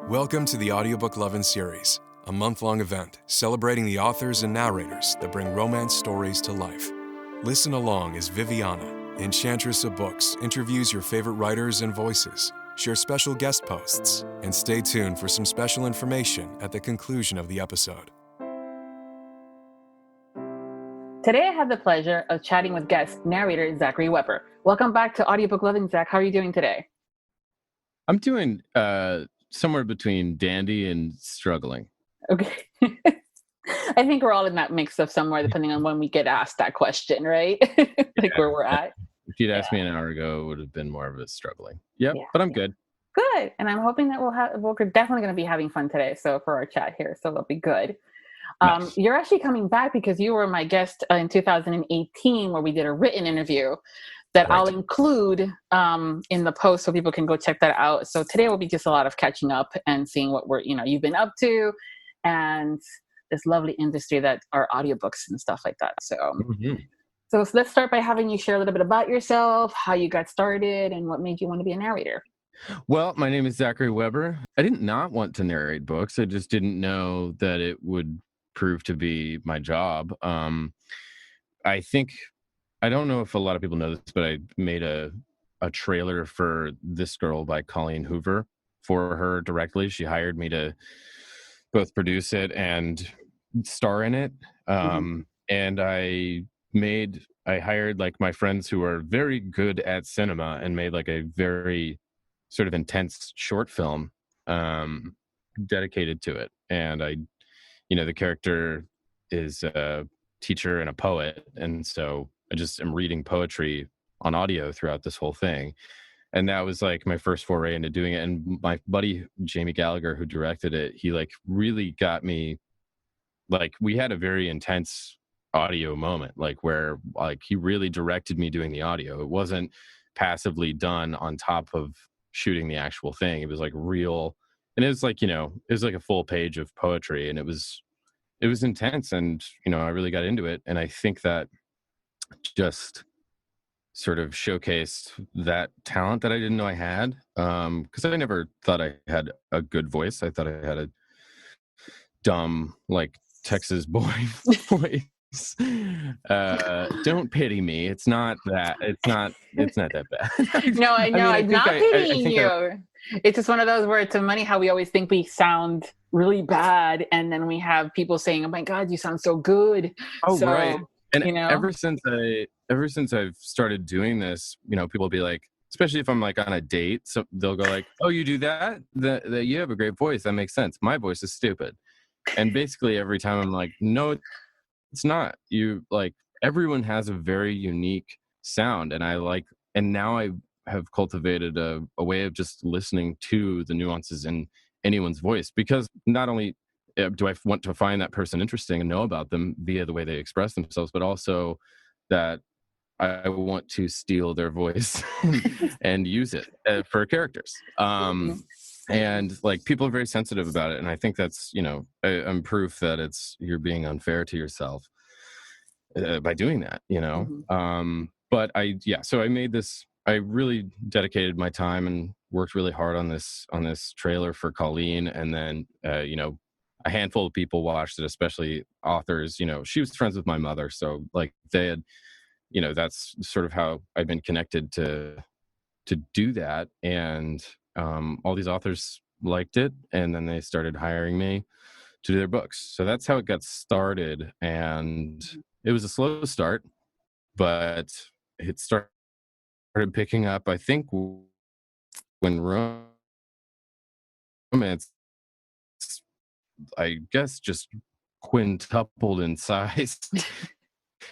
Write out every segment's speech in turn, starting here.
Welcome to the Audiobook Lovin Series, a month-long event celebrating the authors and narrators that bring romance stories to life. Listen along as Viviana, Enchantress of Books, interviews your favorite writers and voices, share special guest posts, and stay tuned for some special information at the conclusion of the episode. Today I have the pleasure of chatting with guest narrator Zachary Weber. Welcome back to Audiobook Lovin, Zach. How are you doing today? I'm doing somewhere between dandy and struggling. Okay. I think we're all in that mix of somewhere, depending on when we get asked that question, right? Where we're at. If you'd asked me an hour ago, it would have been more of a struggling. But I'm good. Good. And I'm hoping that we're definitely going to be having fun today. So for our chat here, so it'll be good. Nice. You're actually coming back because you were my guest in 2018, where we did a written interview that I'll include in the post so people can go check that out. So today will be just a lot of catching up and seeing what you've been up to and this lovely industry that are audiobooks and stuff like that. So, so let's start by having you share a little bit about yourself, how you got started, and what made you want to be a narrator. Well, my name is Zachary Weber. I did not want to narrate books. I just didn't know that it would prove to be my job. I don't know if a lot of people know this, but I made a trailer for This Girl by Colleen Hoover for her directly. She hired me to both produce it and star in it. And I hired like my friends who are very good at cinema and made like a very sort of intense short film dedicated to it. And the character is a teacher and a poet. And so I just am reading poetry on audio throughout this whole thing. And that was like my first foray into doing it. And my buddy, Jamie Gallagher, who directed it, he like really got me, like we had a very intense audio moment, like where like he really directed me doing the audio. It wasn't passively done on top of shooting the actual thing. It was like real. And it was like, it was like a full page of poetry, and it was intense. And, I really got into it. And I think that just sort of showcased that talent that I didn't know I had. Because I never thought I had a good voice. I thought I had a dumb, like Texas boy voice. Don't pity me. It's not that bad. No, I know. I'm not pitying you. It's just one of those where it's funny how we always think we sound really bad, and then we have people saying, "Oh my God, you sound so good." Oh, so, right. And ever since I've started doing this, people will be like, especially if I'm like on a date, so they'll go like, "Oh, you do that? That you have a great voice. That makes sense. My voice is stupid." And basically every time I'm like, "No, it's not. You like everyone has a very unique sound," and now I have cultivated a way of just listening to the nuances in anyone's voice, because not only do I want to find that person interesting and know about them via the way they express themselves, but also that I want to steal their voice and use it for characters. And like people are very sensitive about it. And I think that's, I'm proof that you're being unfair to yourself by doing that, But so I made this, I really dedicated my time and worked really hard on this trailer for Colleen. And then, a handful of people watched it, especially authors. She was friends with my mother. So like they had, that's sort of how I've been connected to do that. And all these authors liked it. And then they started hiring me to do their books. So that's how it got started. And it was a slow start, but it started picking up, I think, when romance, I guess, just quintupled in size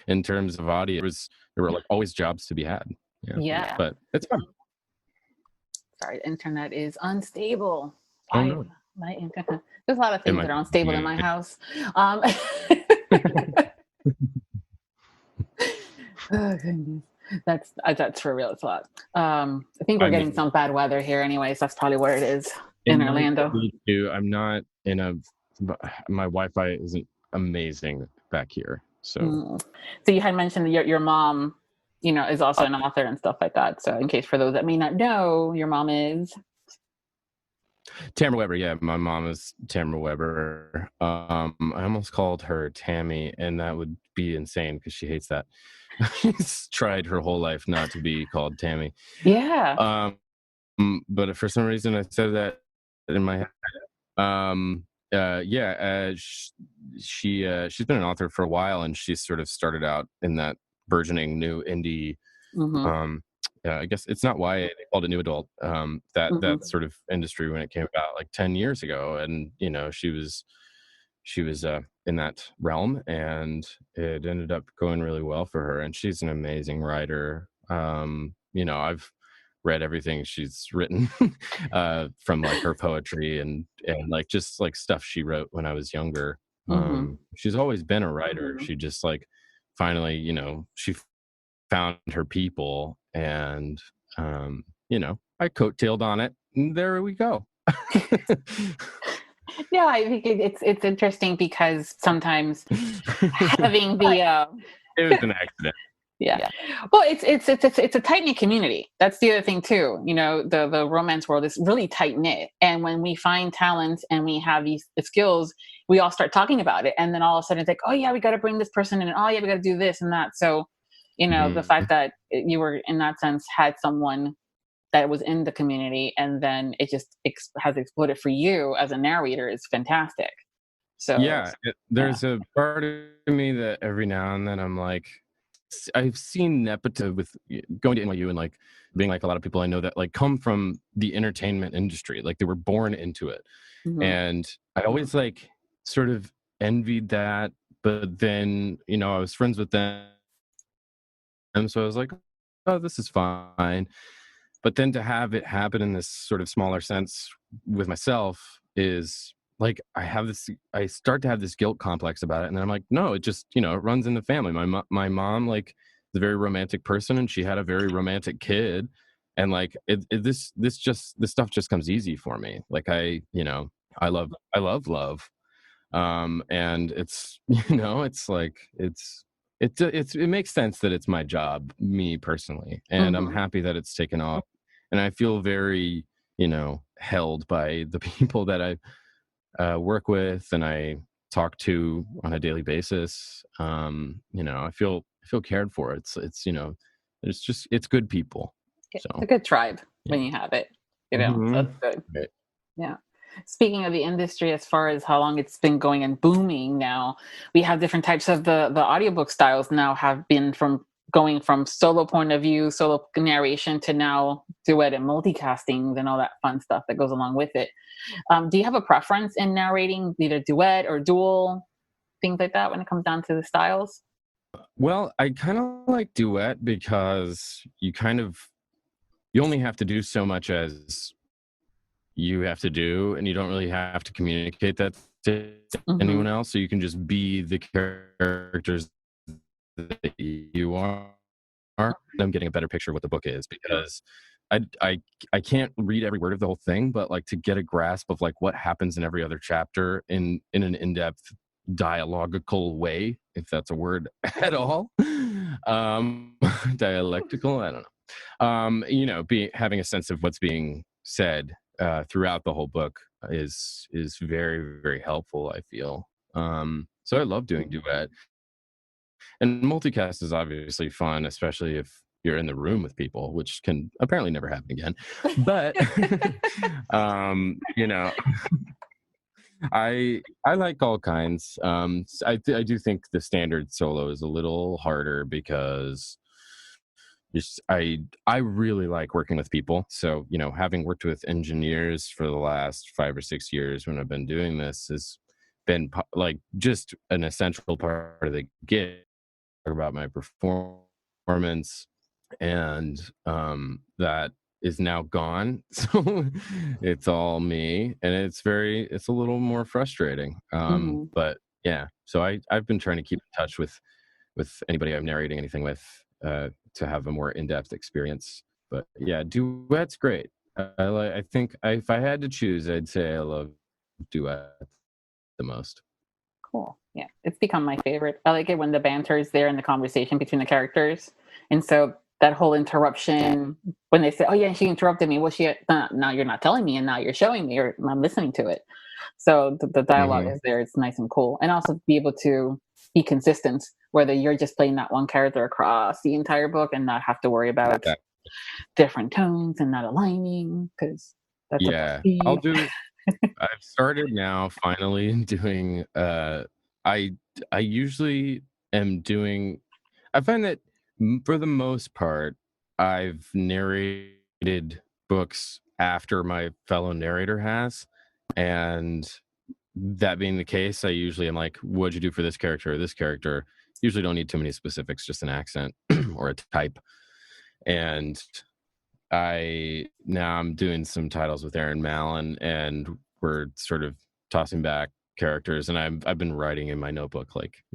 in terms of audio. There were like always jobs to be had. Yeah. But it's fun. Sorry, the internet is unstable. Oh, no. My internet. There's a lot of things that are unstable in my house. Oh, goodness. That's for real. It's a lot. I think we're getting some bad weather here anyways. That's probably where it is in Orlando. I'm not my Wi-Fi isn't amazing back here. So you had mentioned that your mom, is also an author and stuff like that. So in case for those that may not know, your mom is? Tamara Weber, yeah, my mom is Tamara Weber. I almost called her Tammy, and that would be insane because she hates that. She's tried her whole life not to be called Tammy. Yeah. But for some reason, I said that in my head. She's been an author for a while, and she sort of started out in that burgeoning new indie. I guess it's not YA, they called it new adult. That sort of industry when it came about like 10 years ago, and she was in that realm, and it ended up going really well for her. And she's an amazing writer. I've read everything she's written, from like her poetry and like just like stuff she wrote when I was younger. She's always been a writer. She just like finally, she found her people, and I coattailed on it, and there we go. Yeah, I think it's interesting because sometimes having the it was an accident. Yeah. Well, it's a tight knit community. That's the other thing too. The romance world is really tight knit, and when we find talent and we have these skills, we all start talking about it, and then all of a sudden it's like, oh yeah, we got to bring this person in, and oh yeah, we got to do this and that. So, the fact that you were in that sense had someone that was in the community, and then it just has exploded for you as a narrator is fantastic. So there's a part of me that every now and then I'm like, I've seen nepotism with going to NYU and like being like a lot of people I know that like come from the entertainment industry, like they were born into it. And I always like sort of envied that, but then I was friends with them, and so I was like, oh, this is fine. But then to have it happen in this sort of smaller sense with myself is like, I start to have this guilt complex about it. And then I'm like, no, it just, it runs in the family. My mom, like, is a very romantic person, and she had a very romantic kid. And like, this stuff just comes easy for me. Like I love love. And it's, it's like, it makes sense that it's my job, me personally. And I'm happy that it's taken off. And I feel very, held by the people that I work with and I talk to on a daily basis. I feel cared for. It's good people. It's a good tribe when you have it, so that's good. Right. Yeah. Speaking of the industry, as far as how long it's been going and booming now, we have different types of the audiobook styles now have been going from solo point of view, solo narration, to now duet and multicasting and all that fun stuff that goes along with it. Do you have a preference in narrating, either duet or dual, things like that when it comes down to the styles? Well, I kind of like duet because you only have to do so much as you have to do, and you don't really have to communicate that to anyone else. So you can just be the characters that you are. I'm getting a better picture of what the book is, because I can't read every word of the whole thing, but like to get a grasp of like what happens in every other chapter in an in-depth dialogical way, if that's a word at all. Dialectical, I don't know. Having a sense of what's being said throughout the whole book is very, very helpful, I feel. So I love doing duet. And multicast is obviously fun, especially if you're in the room with people, which can apparently never happen again. But I like all kinds. I do think the standard solo is a little harder because I really like working with people. So, having worked with engineers for the last 5 or 6 years when I've been doing this has been like just an essential part of the gig. Talk about my performance, and that is now gone. So it's all me, and it's a little more frustrating. But yeah, so I've been trying to keep in touch with anybody I'm narrating anything with, to have a more in-depth experience. But yeah, duet's great. I think if I had to choose, I'd say I love duet the most. Cool. Yeah, it's become my favorite. I like it when the banter is there and the conversation between the characters. And so that whole interruption when they say, "Oh yeah, she interrupted me." Well, now you're not telling me, and now you're showing me, or I'm listening to it. So the dialogue is there. It's nice and cool, and also be able to be consistent, whether you're just playing that one character across the entire book and not have to worry about different tones and not aligning, because that's I'll do. I've started now finally doing. I usually am doing. I find that for the most part, I've narrated books after my fellow narrator has, and that being the case, I usually am like, "What'd you do for this character or this character?" Usually, don't need too many specifics, just an accent or a type. And I'm doing some titles with Aaron Mallon, and we're sort of tossing back characters, and I've been writing in my notebook, like,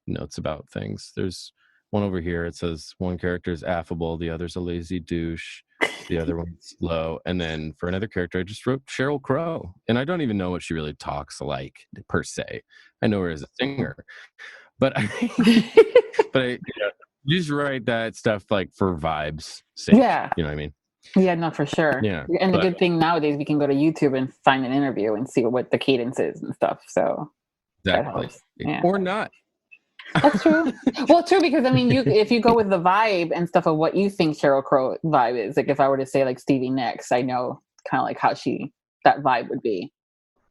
notes about things. There's one over here. It says one character is affable, the other's a lazy douche, the other one's slow. And then for another character, I just wrote Sheryl Crow, and I don't even know what she really talks like per se. I know her as a singer, but I just write that stuff like for vibes sake. Yeah, you know what I mean. Yeah, no, for sure. Yeah, and the good thing nowadays, we can go to YouTube and find an interview and see what the cadence is and stuff. So exactly, or not. That's true. Well, true, because I mean, if you go with the vibe and stuff of what you think Sheryl Crow vibe is, like if I were to say like Stevie Nicks, I know kind of like how that vibe would be.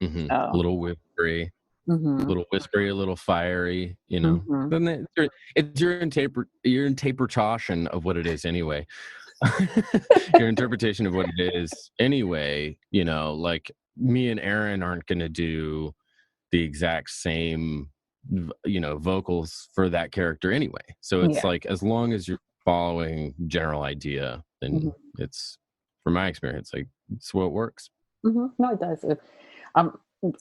Mm-hmm. A little whispery, a little whispery, a little fiery. Then it's your interpretation of what it is anyway. Your interpretation of what it is anyway. Like me and Aaron aren't going to do the exact same vocals for that character anyway, so it's like, as long as you're following general idea, then it's, from my experience, like it's what works. No, it does.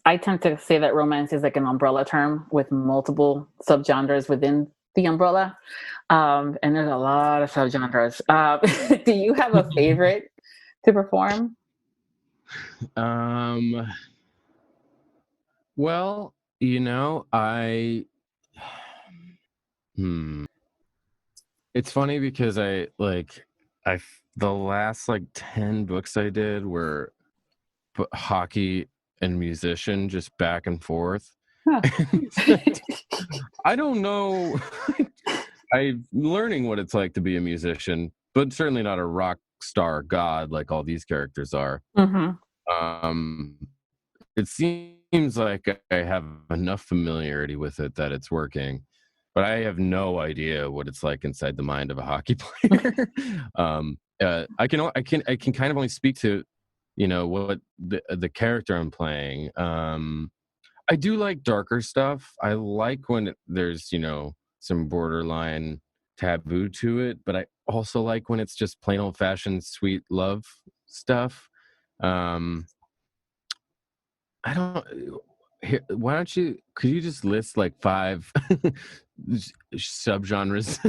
I tend to say that romance is like an umbrella term with multiple subgenres within the umbrella, and there's a lot of subgenres. Do you have a favorite to perform? Well, it's funny because the last 10 books I did were hockey and musician, just back and forth. Huh. I don't know. I'm learning what it's like to be a musician, but certainly not a rock star god like all these characters are. It seems like I have enough familiarity with it that it's working, but I have no idea what it's like inside the mind of a hockey player. I can kind of only speak to, what the character I'm playing. I do like darker stuff. I like when there's, some borderline taboo to it, but I also like when it's just plain old fashioned sweet love stuff. Could you just list 5 subgenres?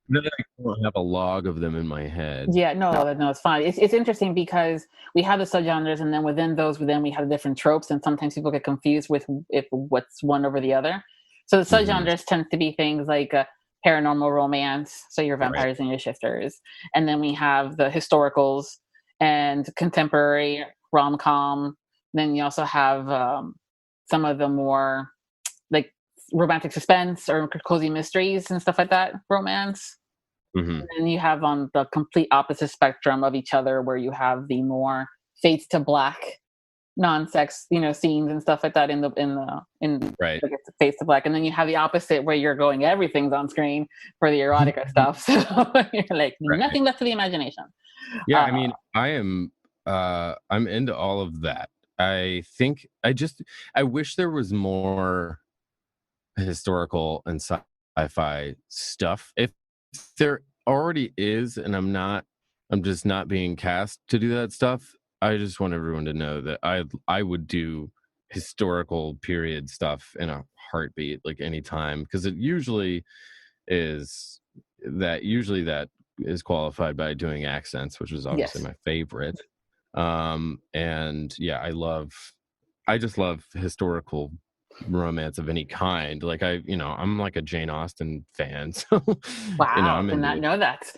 And then I don't have a log of them in my head. Yeah, no, it's fine. It's interesting because we have the subgenres, and then within those, we have different tropes, and sometimes people get confused with if what's one over the other. So the subgenres tend to be things like paranormal romance, so your vampires and your shifters, and then we have the historicals and contemporary rom-com. Then you also have some of the more like romantic suspense or cozy mysteries and stuff like that, romance. And then you have on the complete opposite spectrum of each other, where you have the more fades to black, non-sex, scenes and stuff like that in fades to black. And then you have the opposite, where you're going everything's on screen for the erotica stuff. So you're like nothing left to the imagination. Yeah, I mean, I'm into all of that. I think I wish there was more historical and sci-fi stuff. If there already is, and I'm just not being cast to do that stuff, I just want everyone to know that I would do historical period stuff in a heartbeat, like anytime, because it usually that is qualified by doing accents, which is obviously my favorite. And yeah, I just love historical romance of any kind. Like I'm like a Jane Austen fan, so Wow, I'm did not into. know that.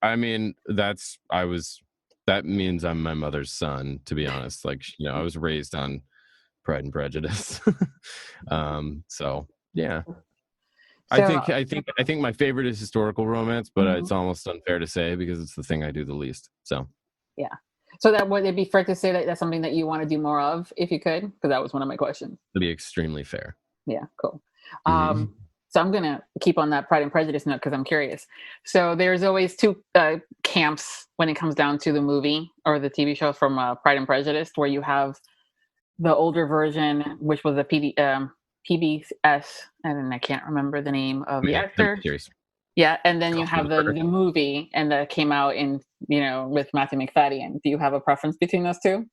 I mean, that means I'm my mother's son, to be honest. Like, I was raised on Pride and Prejudice. So yeah. So, I think my favorite is historical romance, but mhm. it's almost unfair to say because it's the thing I do the least. So Yeah. So that would it be fair to say that that's something that you want to do more of if you could? Because that was one of my questions. to be extremely fair. Yeah, cool. Mhm. So I'm gonna keep on that Pride and Prejudice note because I'm curious. So there's always two camps when it comes down to the movie or the TV show from Pride and Prejudice, where you have the older version, which was a PBS, and I can't remember the name of the Yeah, the actor. series. Yeah, and then you have Colin the Firth. movie, and that came out in with Matthew McFadden. Do you have a preference between those two?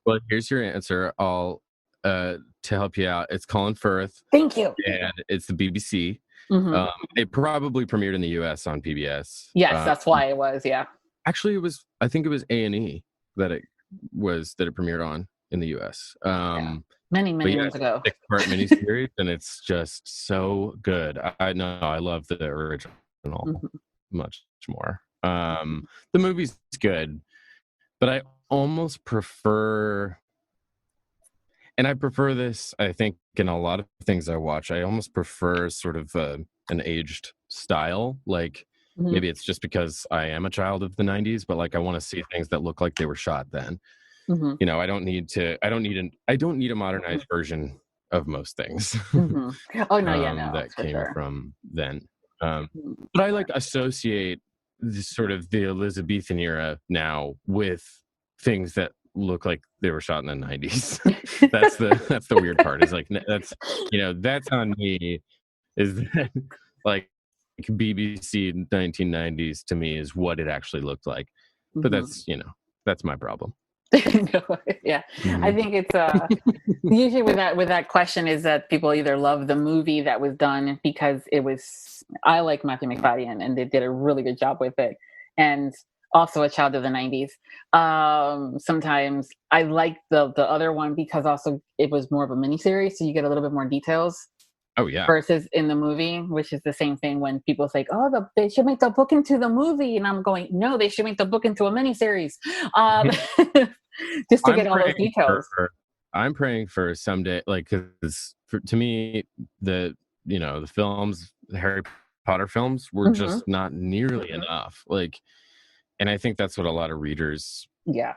Well, here's your answer. I'll to help you out. It's Colin Firth, Thank you. and it's the BBC. Hmm. It probably premiered in the US on PBS. Yes, that's why it was. Yeah. Actually, I think it was A&E that it premiered on in the US. Yeah. Many But yeah, moons ago. 6-part miniseries, and it's just so good. I know I love the original Mhm. much more. The movie's good, but I almost prefer, and I prefer this, I think, in a lot of things I watch. I almost prefer sort of an aged style. Like Mhm. maybe it's just because I am a child of the 90s, but like I want to see things that look like they were shot then. Mhm. I don't need a modernized version of most things Mhm. Oh no, yeah, no, that for came sure. from then. Mhm. But I like associate the Elizabethan era now with things that look like they were shot in the 90s. That's the weird part. Is like that's on me. Is that like BBC 1990s to me is what it actually looked like. But Mhm. that's my problem. No, yeah, I Mhm. think it's usually with that question is that people either love the movie that was done because it was I like Matthew McFadden and they did a really good job with it, and also a child of the 90s. Sometimes I like the other one because also it was more of a miniseries, so you get a little bit more details Oh yeah. versus in the movie, which is the same thing when people say, "Oh, they should make the book into the movie," and I'm going, "No, they should make the book into a miniseries," um, just to I'm get all those praying details. I'm praying for someday, like, because to me, the films, the Harry Potter films, were Hmm. just not nearly enough. Like, and I think that's what a lot of readers, Yeah.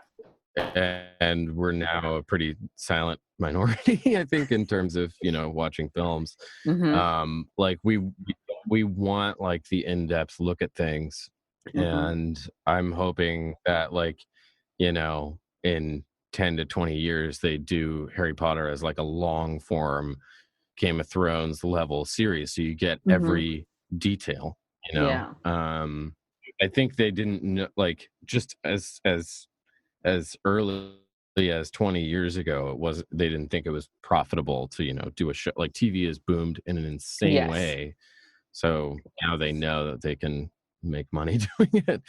and we're now a pretty silent minority, I think, in terms of watching films. Hmm. Like we want like the in-depth look at things, Hmm. and I'm hoping that in 10 to 20 years they do Harry Potter as like a long form Game of Thrones level series, so you get Hmm. every detail. Yeah. I think they didn't know, like, just as early as 20 years ago, they didn't think it was profitable to do a show. Like, TV has boomed in an insane Yes. way, so now they know that they can make money doing it,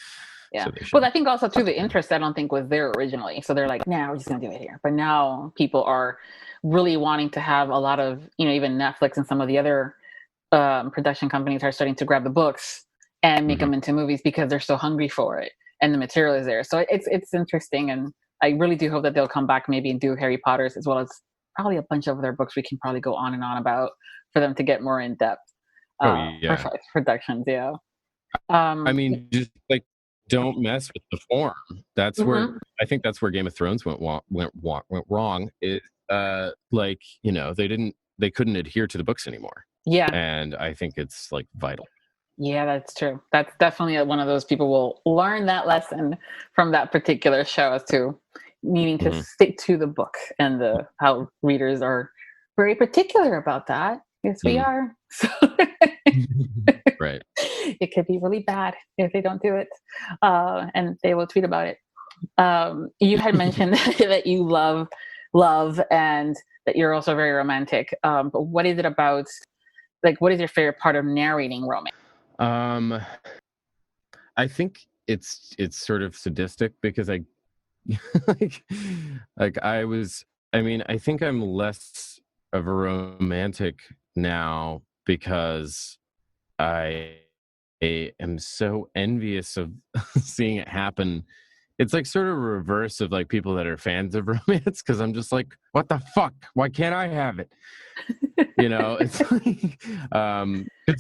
Yeah. so they Well, should. I think also too the interest I don't think was there originally. So they're like, "Nah, we're just gonna do it here." But now people are really wanting to have a lot of even Netflix and some of the other production companies are starting to grab the books and make Mhm. them into movies because they're so hungry for it and the material is there. So it's interesting, and I really do hope that they'll come back maybe and do Harry Potter's as well as probably a bunch of other books we can probably go on and on about for them to get more in depth Oh for yeah. productions. Yeah. I Um, mean, just like, don't mess with the form. That's where mhm. I think that's where Game of Thrones went wrong. Is like, they couldn't adhere to the books anymore, Yeah. and I think it's like vital. Yeah, that's true. That's definitely one of those people will learn that lesson from that particular show as to needing to Mhm. stick to the book and the how readers are very particular about that. Yes, we Mhm. are. So Right. it could be really bad if they don't do it, and they will tweet about it. You had mentioned that you love and that you're also very romantic. But what is it about? Like, what is your favorite part of narrating romance? Um, I think it's sort of sadistic because like, like I was. I mean, I think I'm less. a romantic now because I am so envious of seeing it happen. It's like sort of a reverse of like people that are fans of romance, because I'm just like, what the fuck? Why can't I have it? It's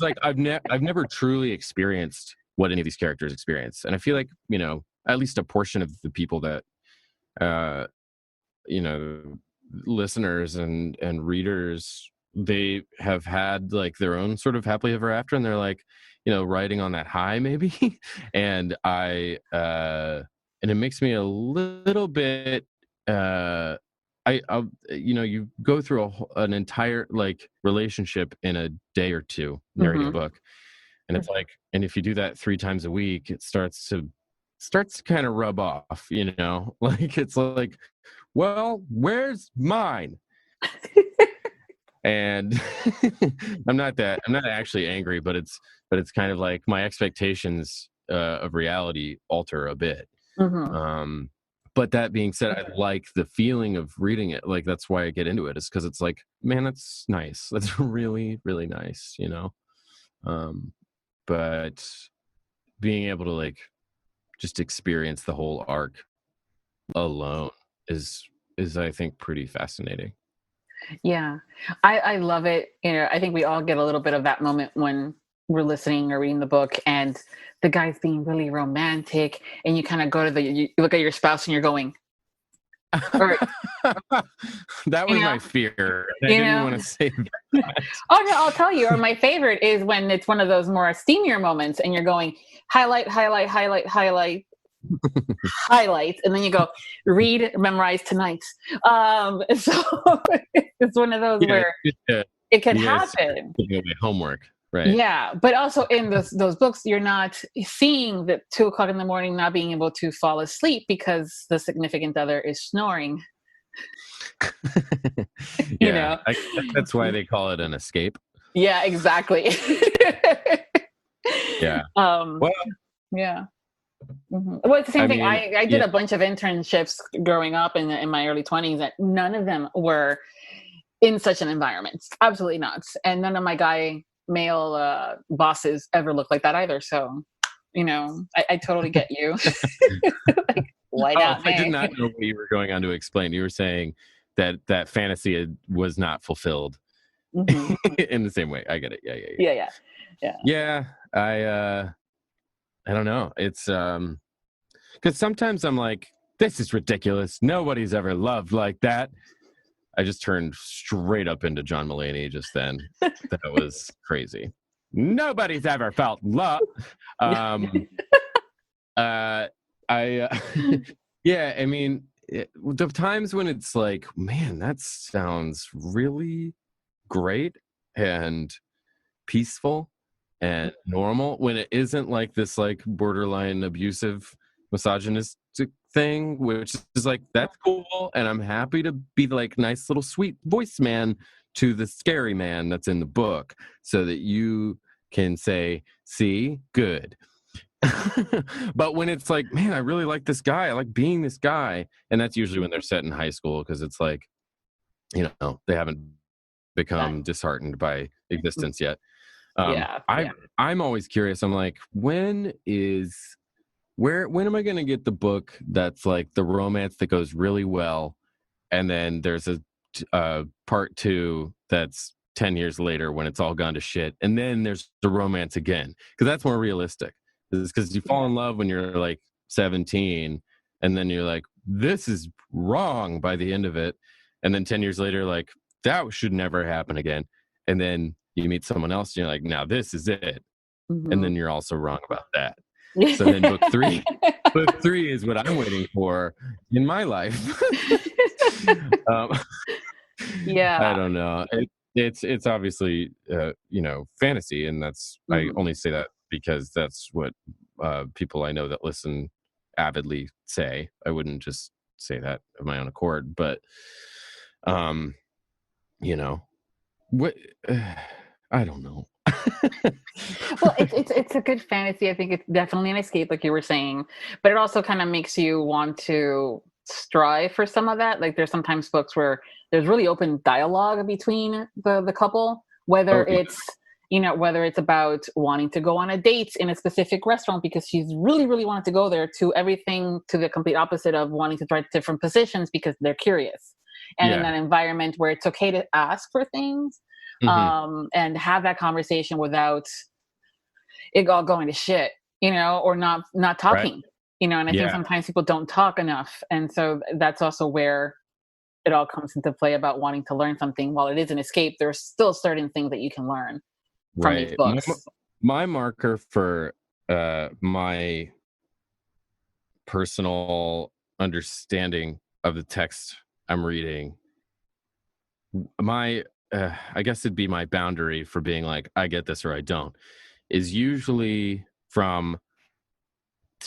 like I've never truly experienced what any of these characters experience, and I feel like at least a portion of the people that you know listeners and readers, they have had like their own sort of happily ever after, and they're like riding on that high maybe. And and it makes me a little bit you go through an entire like relationship in a day or two narrating a book, and it's like, and if you do that 3 times a week, it starts to kind of rub off, like it's like, well, where's mine? And I'm not actually angry, but it's kind of like my expectations of reality alter a bit. But that being said, I like the feeling of reading it. Like, that's why I get into it, is because it's like, man, that's nice. That's really, really nice, but being able to like just experience the whole arc alone is I think pretty fascinating. Yeah, I love it. I think we all get a little bit of that moment when we're listening or reading the book and the guy's being really romantic, and you kind of go to you look at your spouse and you're going, or, that was my fear. I didn't want to say that. Oh no, I'll tell you. Or my favorite is when it's one of those more steamier moments and you're going highlight, highlight, highlight, highlight, highlights, and then you go read, memorize tonight. So it's one of those where it can happen. Homework. Right. Yeah, but also in those books, you're not seeing the 2:00 in the morning not being able to fall asleep because the significant other is snoring. That's why they call it an escape. Yeah, exactly. Yeah. Yeah. Mm-hmm. Well, it's the same thing. I did a bunch of internships growing up in my early 20s, and none of them were in such an environment. Absolutely not. And none of my male bosses ever looked like that either. So, I totally get you. Like, why not? I did not know what you were going on to explain. You were saying that fantasy was not fulfilled in the same way. I get it. Yeah. I don't know. It's because sometimes I'm like, this is ridiculous. Nobody's ever loved like that. I just turned straight up into John Mulaney just then. That was crazy. Nobody's ever felt love. Yeah, I mean, the times when it's like, man, that sounds really great and peaceful and normal, when it isn't like this like borderline abusive misogynistic thing, which is like, that's cool, and I'm happy to be like nice little sweet voice man to the scary man that's in the book, so that you can say, see, good. But when it's like, man, I really like this guy, I like being this guy, and that's usually when they're set in high school, because it's like, they haven't become disheartened by existence yet. I'm always curious. I'm like, when am I going to get the book that's like the romance that goes really well, and then there's a part 2 that's 10 years later when it's all gone to shit, and then there's the romance again, because that's more realistic. Because you fall in love when you're like 17, and then you're like, this is wrong by the end of it, and then 10 years later, like, that should never happen again, and then you meet someone else and you're like, now this is it, and then you're also wrong about that. So then book 3 is what I'm waiting for in my life. I don't know. It's obviously fantasy, and that's I only say that because that's what people I know that listen avidly say. I wouldn't just say that of my own accord, but what I don't know. Well, it's a good fantasy. I think it's definitely an escape, like you were saying, but it also kind of makes you want to strive for some of that. Like there's sometimes books where there's really open dialogue between the couple, whether it's whether it's about wanting to go on a date in a specific restaurant because she's really, really wanted to go there, to everything to the complete opposite of wanting to try different positions because they're curious. And in that environment where it's okay to ask for things, and have that conversation without it all going to shit, or not talking, right. And I think sometimes people don't talk enough. And so that's also where it all comes into play about wanting to learn something. While it is an escape, there's still certain things that you can learn from these books. My marker for my personal understanding of the text I'm reading, I guess it'd be my boundary for being like, I get this or I don't, is usually from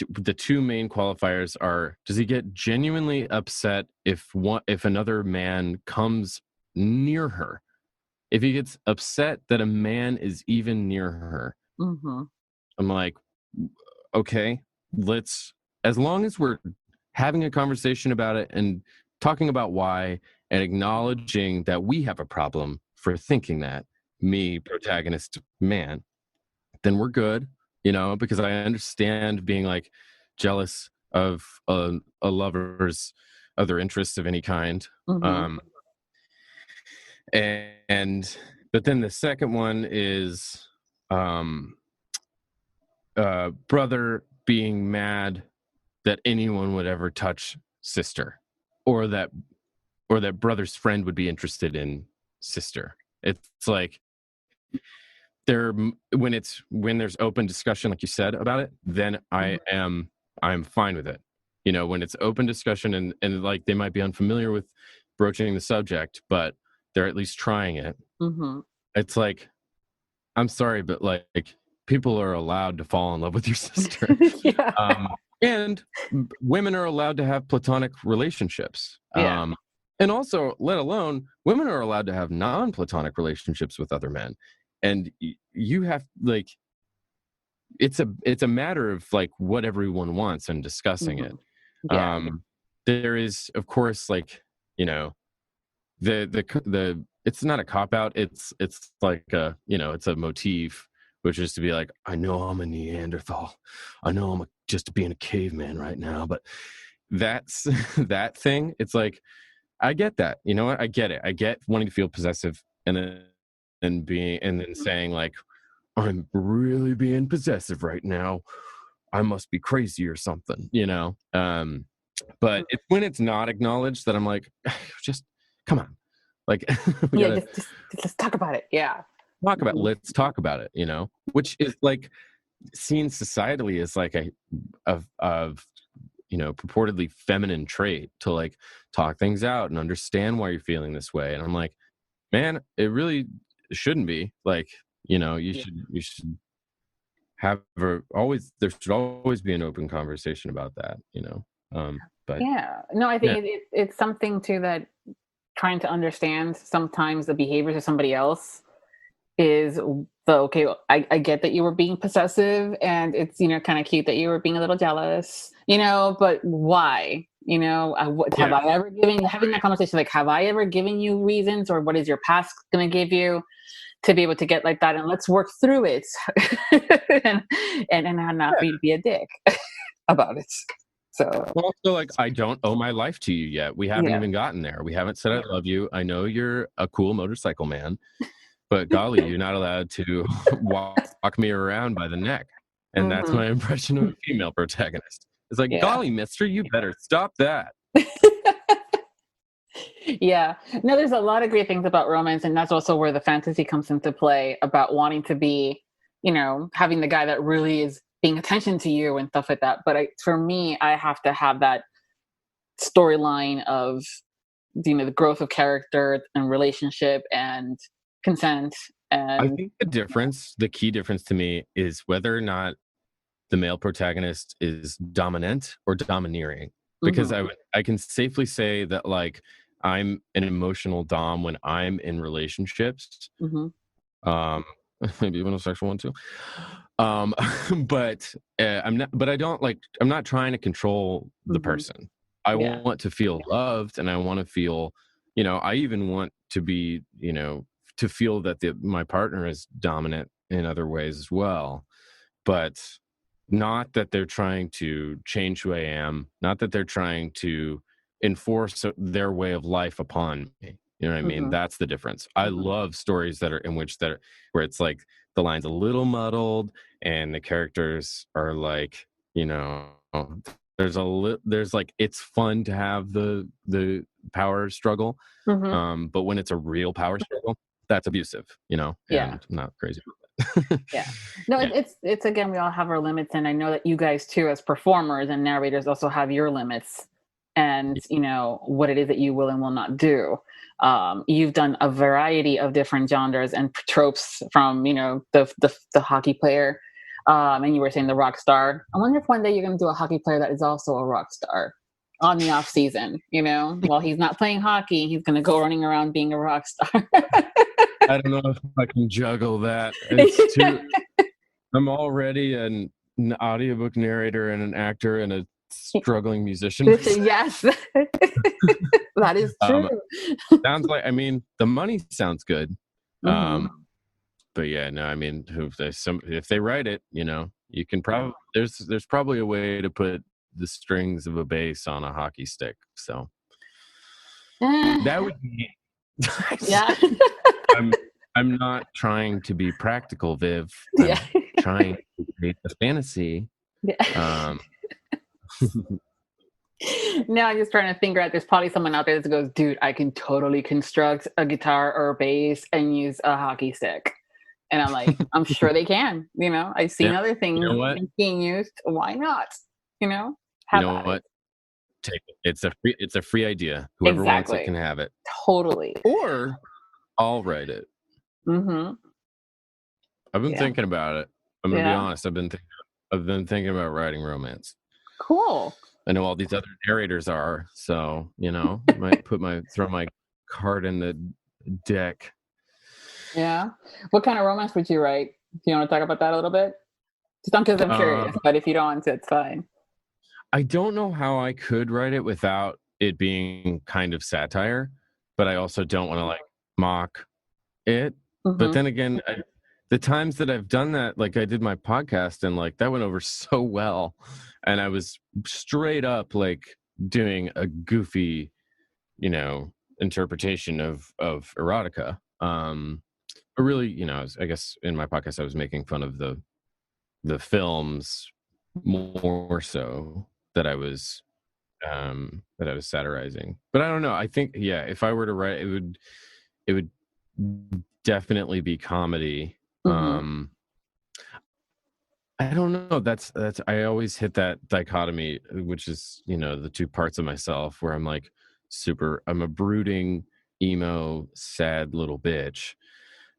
the two main qualifiers are, does he get genuinely upset if another man comes near her? If he gets upset that a man is even near her, I'm like, okay, as long as we're having a conversation about it and talking about why and acknowledging that we have a problem for thinking that, me, protagonist, man, then we're good, because I understand being like jealous of a lover's other interests of any kind. But then the second one is brother being mad that anyone would ever touch sister, or that brother's friend would be interested in sister. It's like when there's open discussion, like you said, about it, then I'm fine with it. When it's open discussion and like they might be unfamiliar with broaching the subject, but they're at least trying it. It's like, I'm sorry, but like people are allowed to fall in love with your sister. And women are allowed to have platonic relationships. And also, let alone, women are allowed to have non-platonic relationships with other men. And you have, like, it's a matter of like what everyone wants and discussing it. There is, of course, like, the it's not a cop-out. It's like it's a motif, which is to be like, I know I'm a Neanderthal. I know I'm just being a caveman right now. But that's that thing. It's like, I get that. You know what? I get it. I get wanting to feel possessive and then saying like, I'm really being possessive right now. I must be crazy or something, But it's when it's not acknowledged that I'm like, just come on. Like, just talk about it. Yeah. Let's talk about it, which is like seen societally as like a purportedly feminine trait to like talk things out and understand why you're feeling this way. And I'm like, man, it really shouldn't be. Like, you should have there should always be an open conversation about that, but I think it's something too that trying to understand sometimes the behaviors of somebody else is I get that you were being possessive and it's, kind of cute that you were being a little jealous, but why? Have I ever having that conversation, like, have I ever given you reasons, or what is your past going to give you to be able to get like that? And let's work through it and not for you to be a dick about it. So also, like, I don't owe my life to you yet. We haven't even gotten there. We haven't said I love you. I know you're a cool motorcycle man, but golly, you're not allowed to walk me around by the neck. And that's my impression of a female protagonist. It's like, golly, mister, you better stop that. No, there's a lot of great things about romance, and that's also where the fantasy comes into play, about wanting to be, having the guy that really is paying attention to you and stuff like that. But for me, I have to have that storyline of, the growth of character and relationship and consent. And I think the key difference to me is whether or not the male protagonist is dominant or domineering. Because I can safely say that, like, I'm an emotional dom when I'm in relationships. Maybe even a sexual one too. But I'm not. But I don't like. I'm not trying to control the person. I want to feel loved, and I want to feel, I even want to be, to feel that my partner is dominant in other ways as well. But not that they're trying to change who I am, not that they're trying to enforce their way of life upon me. You know what I mean? That's the difference. I love stories that are where it's like the line's a little muddled and the characters are like, there's like, it's fun to have the power struggle. But when it's a real power struggle, that's abusive, and I'm not crazy. No, it's again, we all have our limits, and I know that you guys too, as performers and narrators, also have your limits, and what it is that you will and will not do. You've done a variety of different genres and tropes, from the hockey player, and you were saying the rock star. I wonder if one day you're going to do a hockey player that is also a rock star on the off season. While he's not playing hockey, he's going to go running around being a rock star. I don't know if I can juggle that. I'm already an audiobook narrator and an actor and a struggling musician. Yes, that is true. Sounds like, the money sounds good. But yeah, no, if they write it, you can probably, there's probably a way to put the strings of a bass on a hockey stick. So that would be yeah. I'm not trying to be practical, Viv. I'm trying to create the fantasy. Yeah. Now I'm just trying to figure out, there's probably someone out there that goes, dude, I can totally construct a guitar or a bass and use a hockey stick. And I'm like, I'm sure they can. I've seen other things being used. Why not? What? Take it. It's a free idea. Whoever wants it can have it. Totally. Or I'll write it. I've been thinking about it. I'm gonna be honest. I've been thinking about writing romance. Cool. I know all these other narrators are, so might throw my card in the deck. Yeah. What kind of romance would you write? Do you want to talk about that a little bit? Just because I'm curious, but if you don't want to, it's fine. I don't know how I could write it without it being kind of satire, but I also don't want to mock it. But then again, the times that I've done that, like I did my podcast and that went over so well, and I was straight up doing a goofy, interpretation of erotica. But really, I guess in my podcast I was making fun of the films more so that I was satirizing. But I don't know. I think if I were to write, it would definitely be comedy. I don't know. That's I always hit that dichotomy, which is the two parts of myself where I'm I'm a brooding, emo, sad little bitch,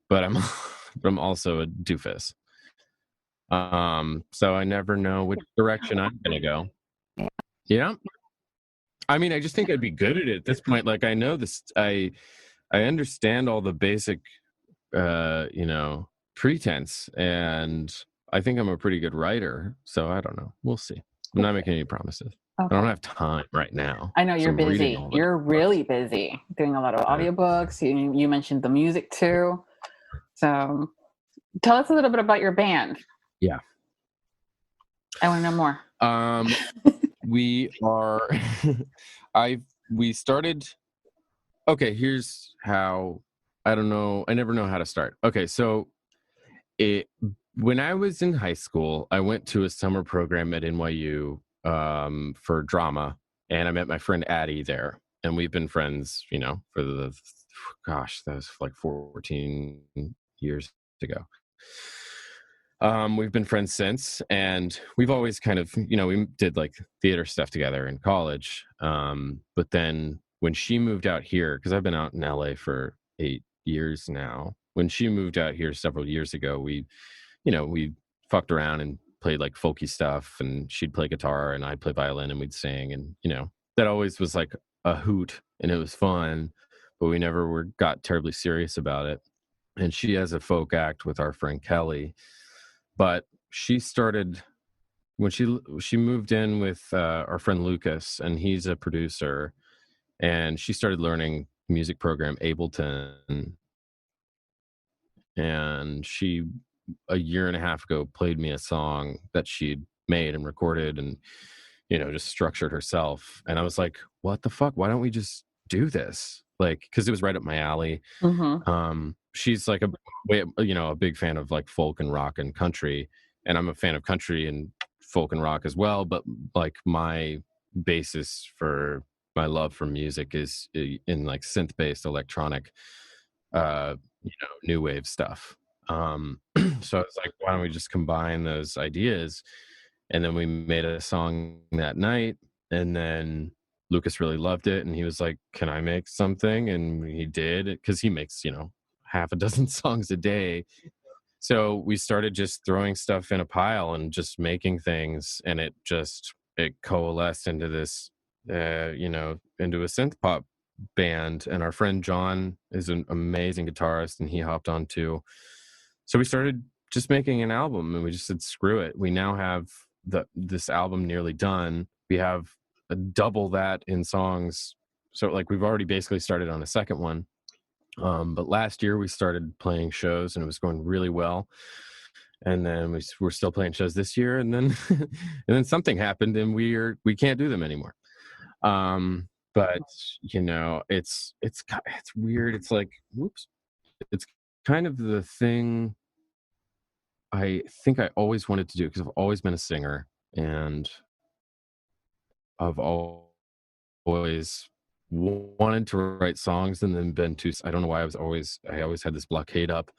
but I'm also a doofus. So I never know which direction I'm gonna go. Yeah. I just think I'd be good at it at this point. I know this. I understand all the basic, pretense, and I think I'm a pretty good writer. So I don't know. We'll see. I'm not making any promises. Okay. I don't have time right now. I know you're busy. You're really busy doing a lot of audiobooks. You mentioned the music too. So tell us a little bit about your band. Yeah. I want to know more. We are, we started, okay, here's how, I don't know, I never know how to start. Okay, so when I was in high school, I went to a summer program at NYU for drama, and I met my friend Addie there, and we've been friends, for that was 14 years ago. We've been friends since, and we've always kind of, we did theater stuff together in college. But then when she moved out here, because I've been out in LA for 8 years now, when she moved out here several years ago, we fucked around and played folky stuff, and she'd play guitar and I'd play violin, and we'd sing, and that always was a hoot, and it was fun, but we never got terribly serious about it. And she has a folk act with our friend Kelly, but she started when she moved in with our friend Lucas, and he's a producer, and she started learning music program Ableton, and she a year and a half ago played me a song that she'd made and recorded and just structured herself, and I was like, what the fuck, why don't we just do this? Like, because it was right up my alley. She's like a big fan of like folk and rock and country, and I'm a fan of country and folk and rock as well, but like my basis for my love for music is in like synth-based electronic new wave stuff. So I was like, why don't we just combine those ideas? And then we made a song that night, and then Lucas really loved it, and he was like, can I make something? And he did, because he makes half a dozen songs a day. So we started just throwing stuff in a pile and just making things, and it coalesced into this into a synth pop band. And our friend John is an amazing guitarist, and he hopped on too. So we started just making an album, and we just said, screw it. We now have this album nearly done. We have double that in songs. So like we've already basically started on a second one. But last year we started playing shows, and it was going really well. And then we're still playing shows this year, and then and then something happened, and we can't do them anymore. But it's weird. It's like, whoops. It's kind of the thing I think I always wanted to do, because I've always been a singer, and I've always wanted to write songs, and then I don't know why I always had this blockade up,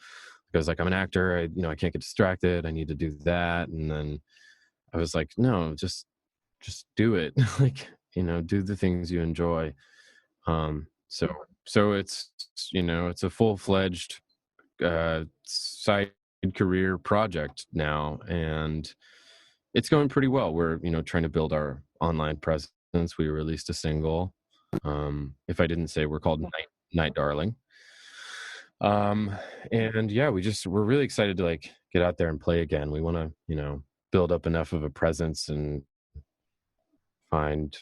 because like, I'm an actor, I can't get distracted, I need to do that. And then I was like, no, just do it. Like, do the things you enjoy. So it's it's a full-fledged side career project now, and it's going pretty well. We're trying to build our online presence. We released a single, if I didn't say, we're called Night Darling. And yeah, we're really excited to like get out there and play again. We want to build up enough of a presence and find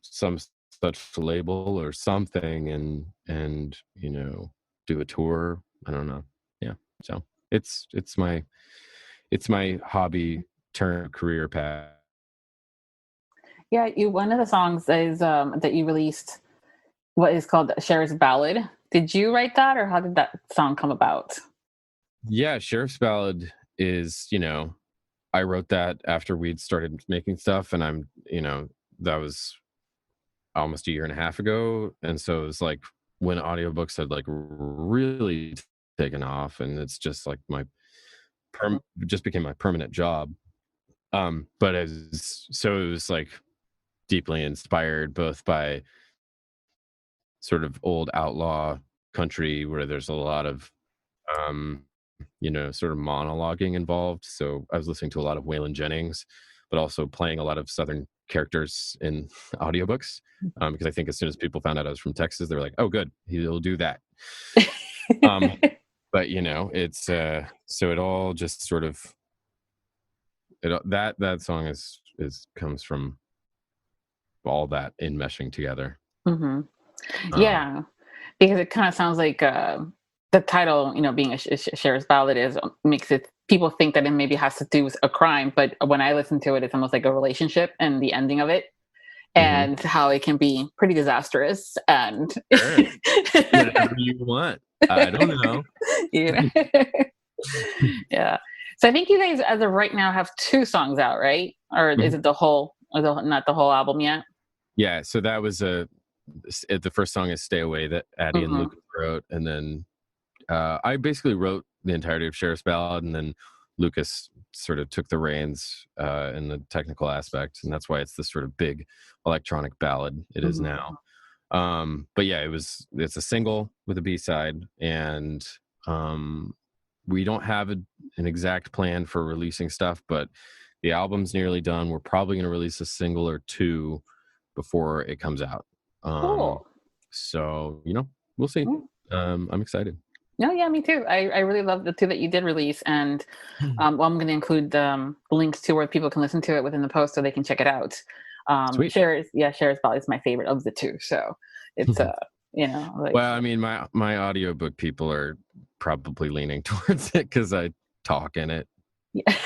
some such label or something, and do a tour. I don't know. Yeah, so it's my hobby turned career path. Yeah, one of the songs is that you released, what is called Sheriff's Ballad. Did you write that, or how did that song come about? Yeah, Sheriff's Ballad is, I wrote that after we'd started making stuff, and that was almost a year and a half ago. And so it was like when audiobooks had like really taken off, and it's just like just became my permanent job. But so it was like deeply inspired both by sort of old outlaw country, where there's a lot of sort of monologuing involved. So I was listening to a lot of Waylon Jennings, but also playing a lot of Southern characters in audiobooks, because I think as soon as people found out I was from Texas, they were like, oh good, he'll do that. But it's so it all just sort of that song is comes from all that enmeshing together. Yeah, because it kind of sounds like the title, being a Sheriff's Ballad, makes it, people think that it maybe has to do with a crime, but when I listen to it, it's almost like a relationship and the ending of it, and how it can be pretty disastrous. And sure. Whatever you want. I don't know. Yeah. So I think you guys, as of right now, have 2 songs out, right? Or is it the whole, not the whole album yet? Yeah. So that was the first song is Stay Away, that Addie and Lucas wrote. And then I basically wrote the entirety of Sheriff's Ballad, and then Lucas sort of took the reins in the technical aspect. And that's why it's this sort of big electronic ballad it is now. But yeah, it's a single with a B-side, and we don't have an exact plan for releasing stuff, but the album's nearly done. We're probably going to release a single or 2 before it comes out. Cool. So, we'll see. I'm excited. No, yeah, me too. I really love the two that you did release, and well, I'm going to include links to where people can listen to it within the post so they can check it out. Sweet. Cher's Valley is my favorite of the two, so it's like, well, I mean, my audiobook people are probably leaning towards it because I talk in it. Yeah.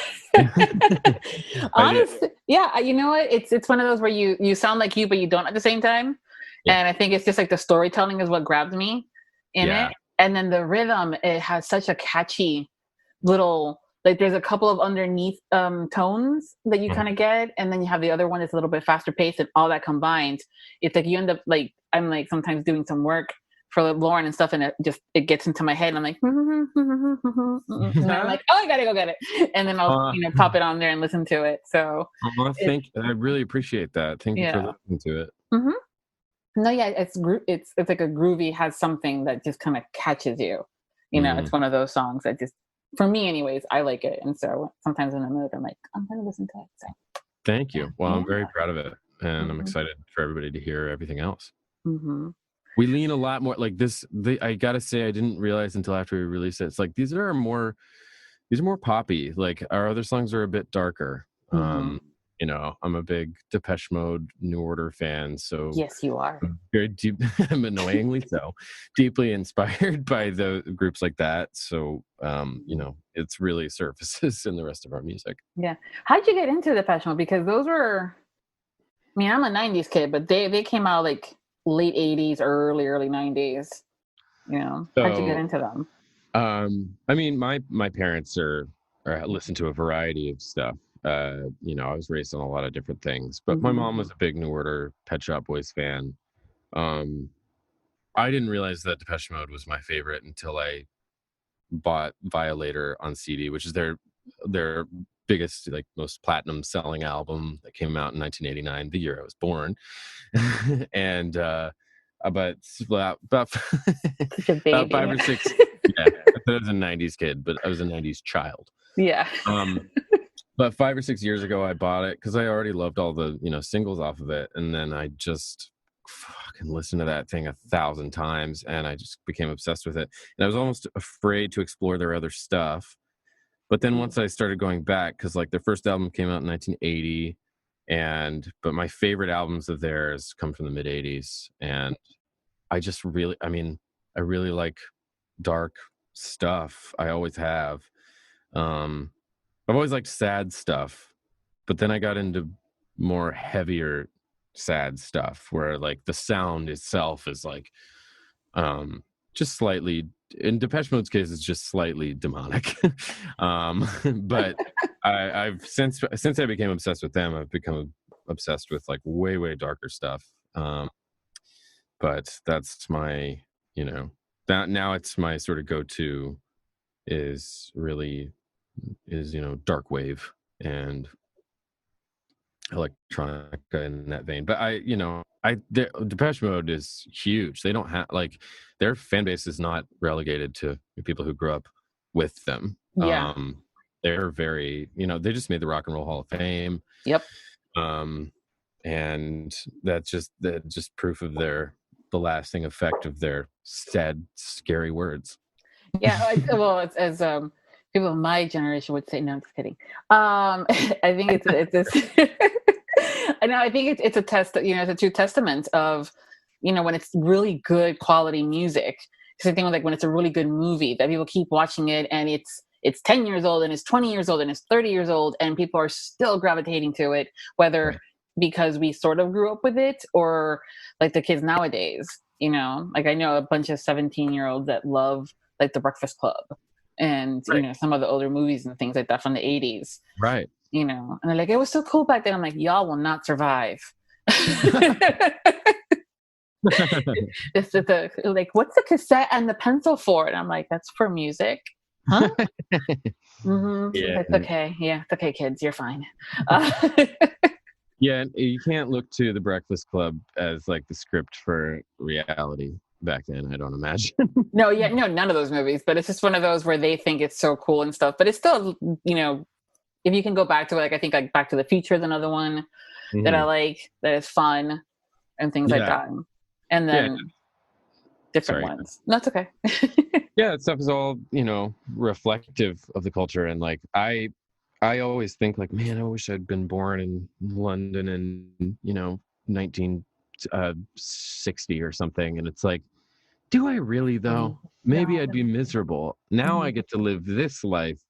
Honestly, yeah, you know what? It's one of those where you sound like you, but you don't at the same time. Yeah. And I think it's just like the storytelling is what grabbed me in it. And then the rhythm, it has such a catchy little, like there's a couple of underneath tones that you kind of get. And then you have the other one that's a little bit faster paced, and all that combined, it's like you end up like, I'm like sometimes doing some work for Lauren and stuff, and it gets into my head, and I'm like, and then I'm like, oh, I gotta go get it, and then I'll pop it on there and listen to it. So I really appreciate that. Thank you for listening to it. No, yeah, it's like a groovy, has something that just kind of catches you. It's one of those songs that just, for me anyways, I like it, and so sometimes in the mood I'm like, I'm gonna listen to it. So thank you. Well, I'm very proud of it, and I'm excited for everybody to hear everything else. We lean a lot more like this. I gotta say, I didn't realize until after we released it. It's like these are more poppy. Like our other songs are a bit darker. I'm a big Depeche Mode, New Order fan. So yes, you are. Very deep. I'm annoyingly so deeply inspired by the groups like that. So it's really surfaces in the rest of our music. Yeah. How'd you get into Depeche Mode? Because those were, I mean, I'm a '90s kid, but they came out like late '80s, early '90s. How'd you get into them? I mean, my parents are listen to a variety of stuff. I was raised on a lot of different things, but my mom was a big New Order, Pet Shop Boys fan. I didn't realize that Depeche Mode was my favorite until I bought Violator on CD, which is their biggest, like most platinum selling album that came out in 1989, the year I was born. And about 5 or 6 I was a 90s kid, but I was a 90s child. Yeah. But 5 or 6 years ago I bought it because I already loved all the singles off of it, and then I just fucking listened to that thing 1,000 times, and I just became obsessed with it. And I was almost afraid to explore their other stuff. But then once I started going back, because like their first album came out in 1980, but my favorite albums of theirs come from the mid 80s, and I really like dark stuff. I always have. I've always liked sad stuff, but then I got into more heavier sad stuff where like the sound itself is like just slightly, in Depeche Mode's case, it's just slightly demonic. But I've since I became obsessed with them, I've become obsessed with like way, way darker stuff. But that's my, that now it's my sort of go-to is dark wave and electronica in that vein. But Depeche Mode is huge. They don't have their fan base is not relegated to people who grew up with them. Yeah. They're very, they just made the Rock and Roll Hall of Fame. Yep. And that's just proof of the lasting effect of their sad, scary words. Yeah. Well, it's as people of my generation would say, no, I'm just kidding. I think it's this. I know. I think it's a test. It's a true testament of, when it's really good quality music. Same thing with like when it's a really good movie that people keep watching it, and it's 10 years old and it's 20 years old and it's 30 years old, and people are still gravitating to it, whether because we sort of grew up with it or like the kids nowadays. Like I know a bunch of 17-year-olds that love like The Breakfast Club. And some of the older movies and things like that from the 80s, right? And they're like, it was so cool back then. I'm like, y'all will not survive. This is like, what's the cassette and the pencil for? And I'm like, that's for music, huh? Yeah. It's okay. Yeah, it's okay, kids, you're fine. Yeah, you can't look to The Breakfast Club as like the script for reality. Back then, I don't imagine. No, none of those movies, but it's just one of those where they think it's so cool and stuff, but it's still, if you can go back to it, like I think like Back to the Future is another one that I like, that is fun and things like that. And then different ones. That's okay. Yeah, that stuff is all, reflective of the culture. And like, I always think like, man, I wish I'd been born in London in, 1960 or something. And it's like, do I really though? Maybe I'd be miserable. Now I get to live this life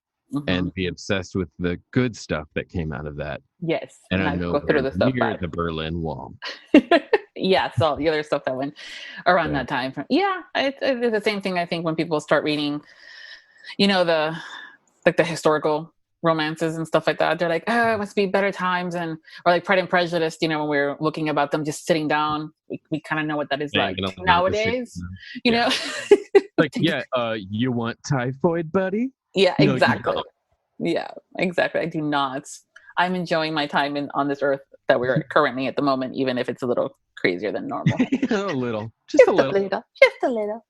and be obsessed with the good stuff that came out of that. Yes. And I know go through the stuff near the Berlin Wall. Yes, all the other stuff that went around that time. It's the same thing. I think when people start reading, the historical romances and stuff like that, they're like, oh, it must be better times, or like Pride and Prejudice. When we're looking about them just sitting down, we kind of know what that is like nowadays. Like, you want typhoid, buddy? Yeah, exactly. Yeah, exactly. I do not. I'm enjoying my time on this earth that we're currently at the moment, even if it's a little crazier than normal. a little. Just a little. Just a little.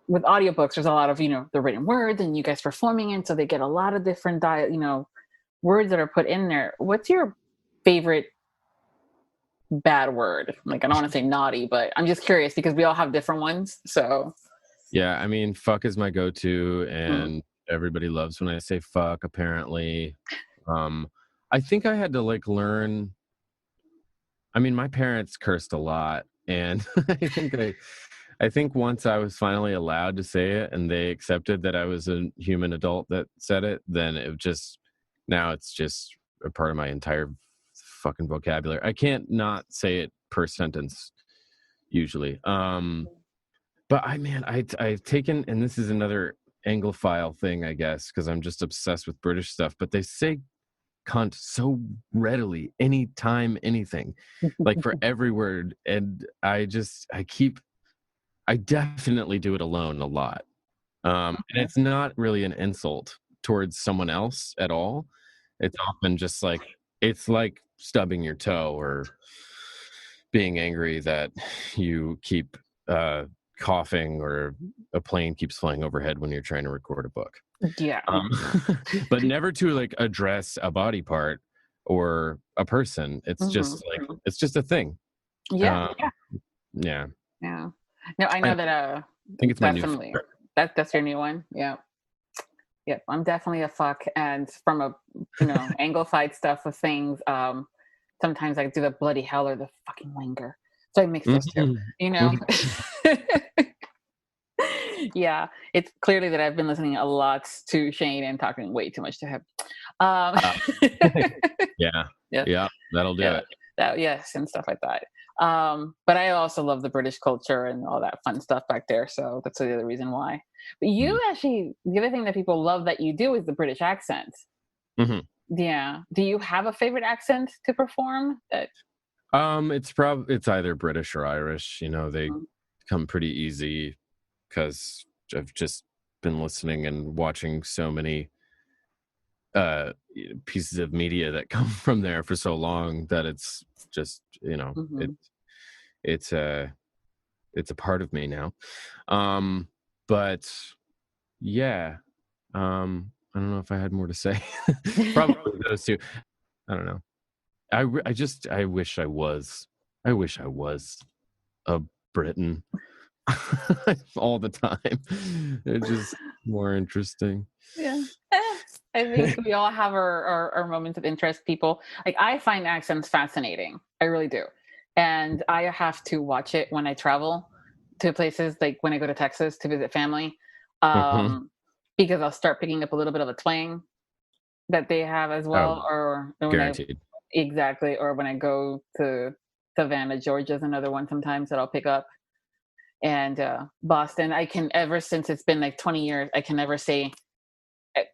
With audiobooks, there's a lot of, the written words and you guys performing it. So they get a lot of different, words that are put in there. What's your favorite bad word? Like, I don't want to say naughty, but I'm just curious because we all have different ones. So. Yeah. I mean, fuck is my go-to and everybody loves when I say fuck, apparently. I think I had to like learn. I mean, my parents cursed a lot, and I think once I was finally allowed to say it, and they accepted that I was a human adult that said it, then now it's just a part of my entire fucking vocabulary. I can't not say it per sentence usually. But I've taken, and this is another Anglophile thing, I guess, because I'm just obsessed with British stuff, but they say cunt so readily anytime, anything, like for every word. And I definitely do it alone a lot. And it's not really an insult towards someone else at all. It's often just like, it's like stubbing your toe or being angry that you keep coughing or a plane keeps flying overhead when you're trying to record a book. Yeah. But never to like address a body part or a person. It's just like, it's just a thing. Yeah. Yeah. No, I know that I think it's definitely my new that's your new one. Yeah. Yep. I'm definitely a fuck. And from a Anglified stuff of things, sometimes I do the bloody hell or the fucking linger. So I mix those two, Yeah, it's clearly that I've been listening a lot to Shane and talking way too much to him. Yeah, that'll do it. Yes, and stuff like that. But I also love the British culture and all that fun stuff back there. So that's the other reason why. But you actually, the other thing that people love that you do is the British accent. Yeah. Do you have a favorite accent to perform? It's either British or Irish. They come pretty easy because I've just been listening and watching so many pieces of media that come from there for so long that it's just it's a part of me now. But yeah, I don't know if I had more to say. Probably those two. I don't know. I wish I was a Briton all the time. It's just more interesting. Yeah. I think we all have our moments of interest. People, like, I find accents fascinating. I really do. And I have to watch it when I travel to places, like when I go to Texas to visit family, because I'll start picking up a little bit of a twang that they have as well. Or guaranteed. Exactly. Or when I go to Savannah, Georgia is another one sometimes that I'll pick up. And Boston, ever since it's been like 20 years, I can never say,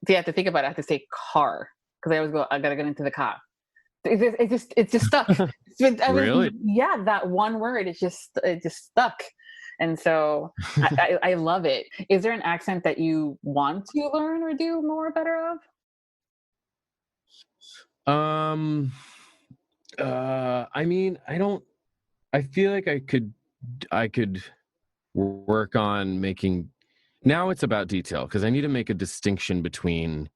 you have to think about it, I have to say car, because I always go, I gotta get into the car. It's just stuck. Really? Yeah, that one word, it just stuck. And so I love it. Is there an accent that you want to learn or do more better of? I mean, I feel like I could work on making. Now it's about detail, because I need to make a distinction between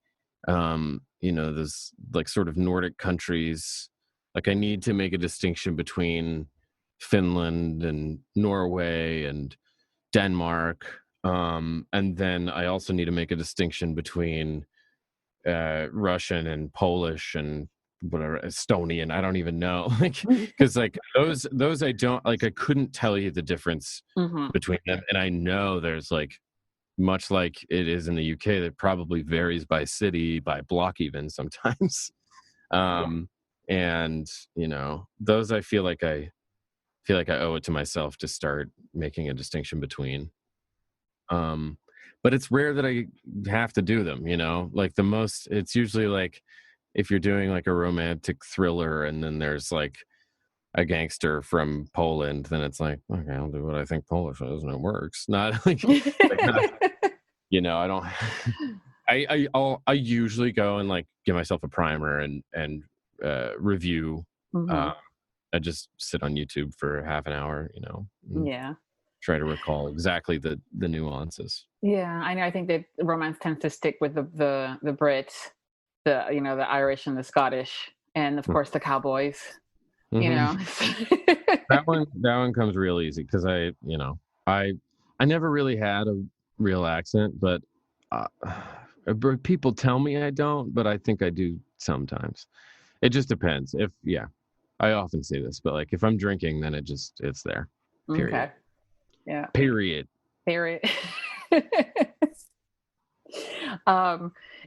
those like sort of Nordic countries. Like, I need to make a distinction between Finland and Norway and Denmark. And then I also need to make a distinction between Russian and Polish and whatever, Estonian. I don't even know, like, because like those I don't like. I couldn't tell you the difference between them, and I know there's like, much like it is in the UK, that probably varies by city, by block, even sometimes. And you know, those I feel like I owe it to myself to start making a distinction between. But it's rare that I have to do them, you know, like the most, it's usually like if you're doing like a romantic thriller and then there's like a gangster from Poland, then it's like, okay, I'll do what I think Polish is and it works. Not like, not, you know, I don't, I usually go and like give myself a primer and review. I just sit on YouTube for half an hour, you know. Yeah. Try to recall exactly the nuances. Yeah, I know. I think that romance tends to stick with the Brits, the, you know, the Irish and the Scottish, and of course the cowboys. You know, that one comes real easy because I never really had a real accent, but people tell me I don't, but I think I do sometimes. It just depends. I often say this, but like if I'm drinking, then it's there. Period. Okay. Yeah. Period. And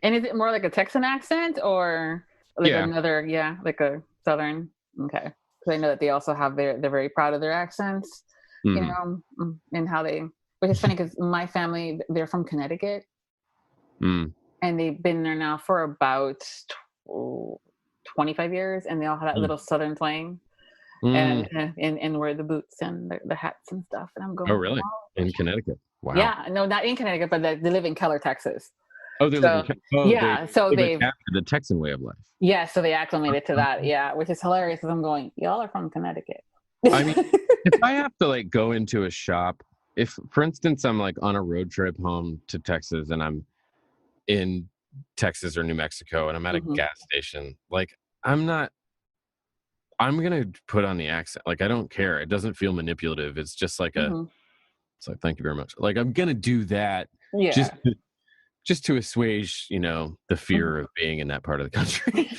is it more like a Texan accent or like another, like a Southern? Okay. Because I know that they also have they're very proud of their accents, you know, and how they, which is funny because my family, they're from Connecticut and they've been there now for about 25 years and they all have that little Southern twang. And wear the boots and the hats and stuff. And I'm going, oh, really? In Connecticut? Wow. Yeah, no, not in Connecticut, but they live in Keller, Texas. Oh, they live in so they've after the Texan way of life. Yeah, so they acclimated to that. Yeah, which is hilarious because I'm going, y'all are from Connecticut. I mean, if I have to like go into a shop, if for instance I'm like on a road trip home to Texas and I'm in Texas or New Mexico and I'm at a gas station, like I'm going to put on the accent. Like, I don't care. It doesn't feel manipulative. It's just like it's like, thank you very much. Like, I'm going to do that just to assuage, you know, the fear of being in that part of the country.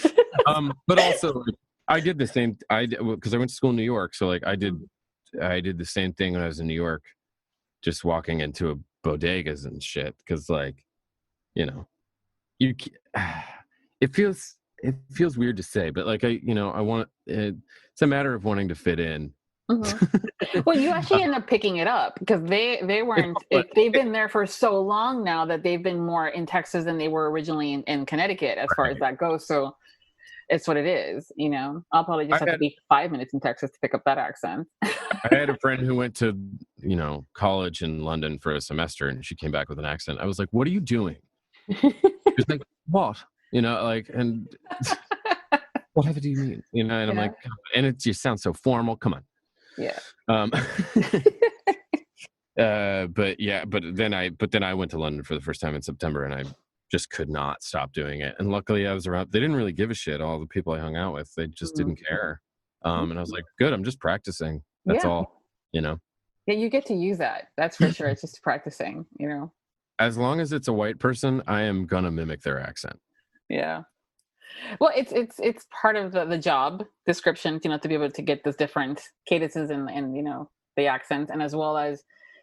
But also like, I did the same, because I went to school in New York. So like I did the same thing when I was in New York, just walking into a bodegas and shit. Cause like, you know, it feels weird to say, but like it's a matter of wanting to fit in. Well, you actually end up picking it up because they weren't. They've been there for so long now that they've been more in Texas than they were originally in Connecticut, as far as that goes. So it's what it is, you know. I'll probably just have to be 5 minutes in Texas to pick up that accent. I had a friend who went to, you know, college in London for a semester, and she came back with an accent. I was like, "What are you doing?" She was like, "What?" You know, like, and whatever do you mean? You know, and I'm like, and it just sounds so formal. Come on. Yeah. But then I went to London for the first time in September and I just could not stop doing it. And luckily I was around, they didn't really give a shit. All the people I hung out with, they just didn't care. And I was like, good, I'm just practicing. That's all, you know? Yeah, you get to use that. That's for sure. It's just practicing, you know? As long as it's a white person, I am going to mimic their accent. Yeah. Well, it's part of the job description, you know, to be able to get those different cadences and you know, the accents, and as well as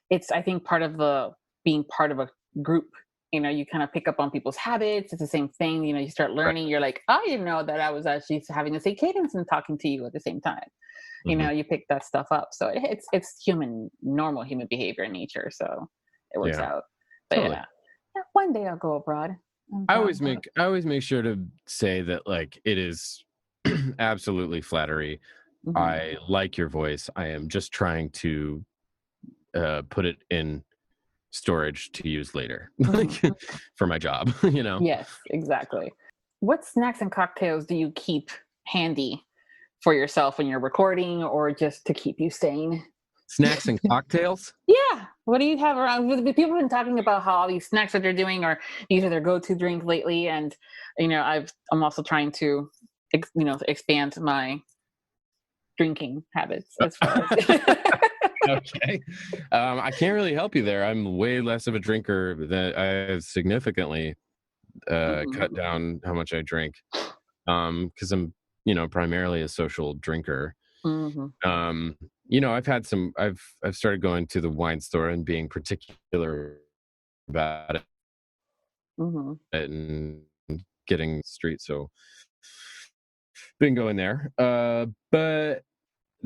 it's, I think, part of the being part of a group. You know, you kind of pick up on people's habits. It's the same thing. You know, you start learning. You're like, I didn't know that I was actually having the same cadence and talking to you at the same time. You know, you pick that stuff up. So it's normal human behavior in nature. So it works out. But totally. One day I'll go abroad. I always make sure to say that like it is absolutely flattery. I like your voice. I am just trying to put it in storage to use later, like for my job, you know? Yes, exactly. What snacks and cocktails do you keep handy for yourself when you're recording or just to keep you sane? Snacks and cocktails? Yeah. What do you have around? People have been talking about how all these snacks that they're doing are these are their go-to drink lately. And, you know, I'm also trying to, expand my drinking habits as far as Okay. I can't really help you there. I'm way less of a drinker. That I have significantly cut down how much I drink, because I'm, primarily a social drinker. Mm-hmm. I've started going to the wine store and being particular about it, Mm-hmm. and getting street. So been going there. But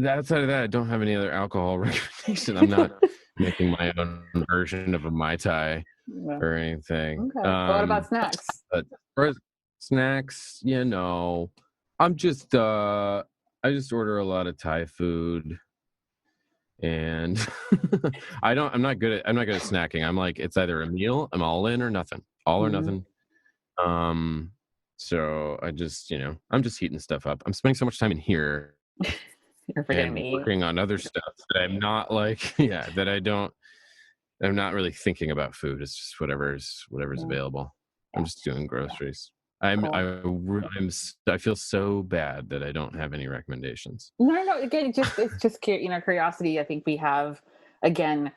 outside of that, I don't have any other alcohol recommendation. I'm not making my own version of a Mai Tai Yeah. or anything. Okay. What about snacks? But for snacks, I'm just I just order a lot of Thai food, and I'm not good at snacking. I'm like, it's either a meal, I'm all in, or nothing. All or nothing. So I just, I'm just heating stuff up. I'm spending so much time in here You're forgetting and me. working on other stuff that I'm not like, I'm not really thinking about food. It's just whatever's available. I'm just doing groceries. I feel so bad that I don't have any recommendations. No. Again, it's just curiosity. I think we have, again,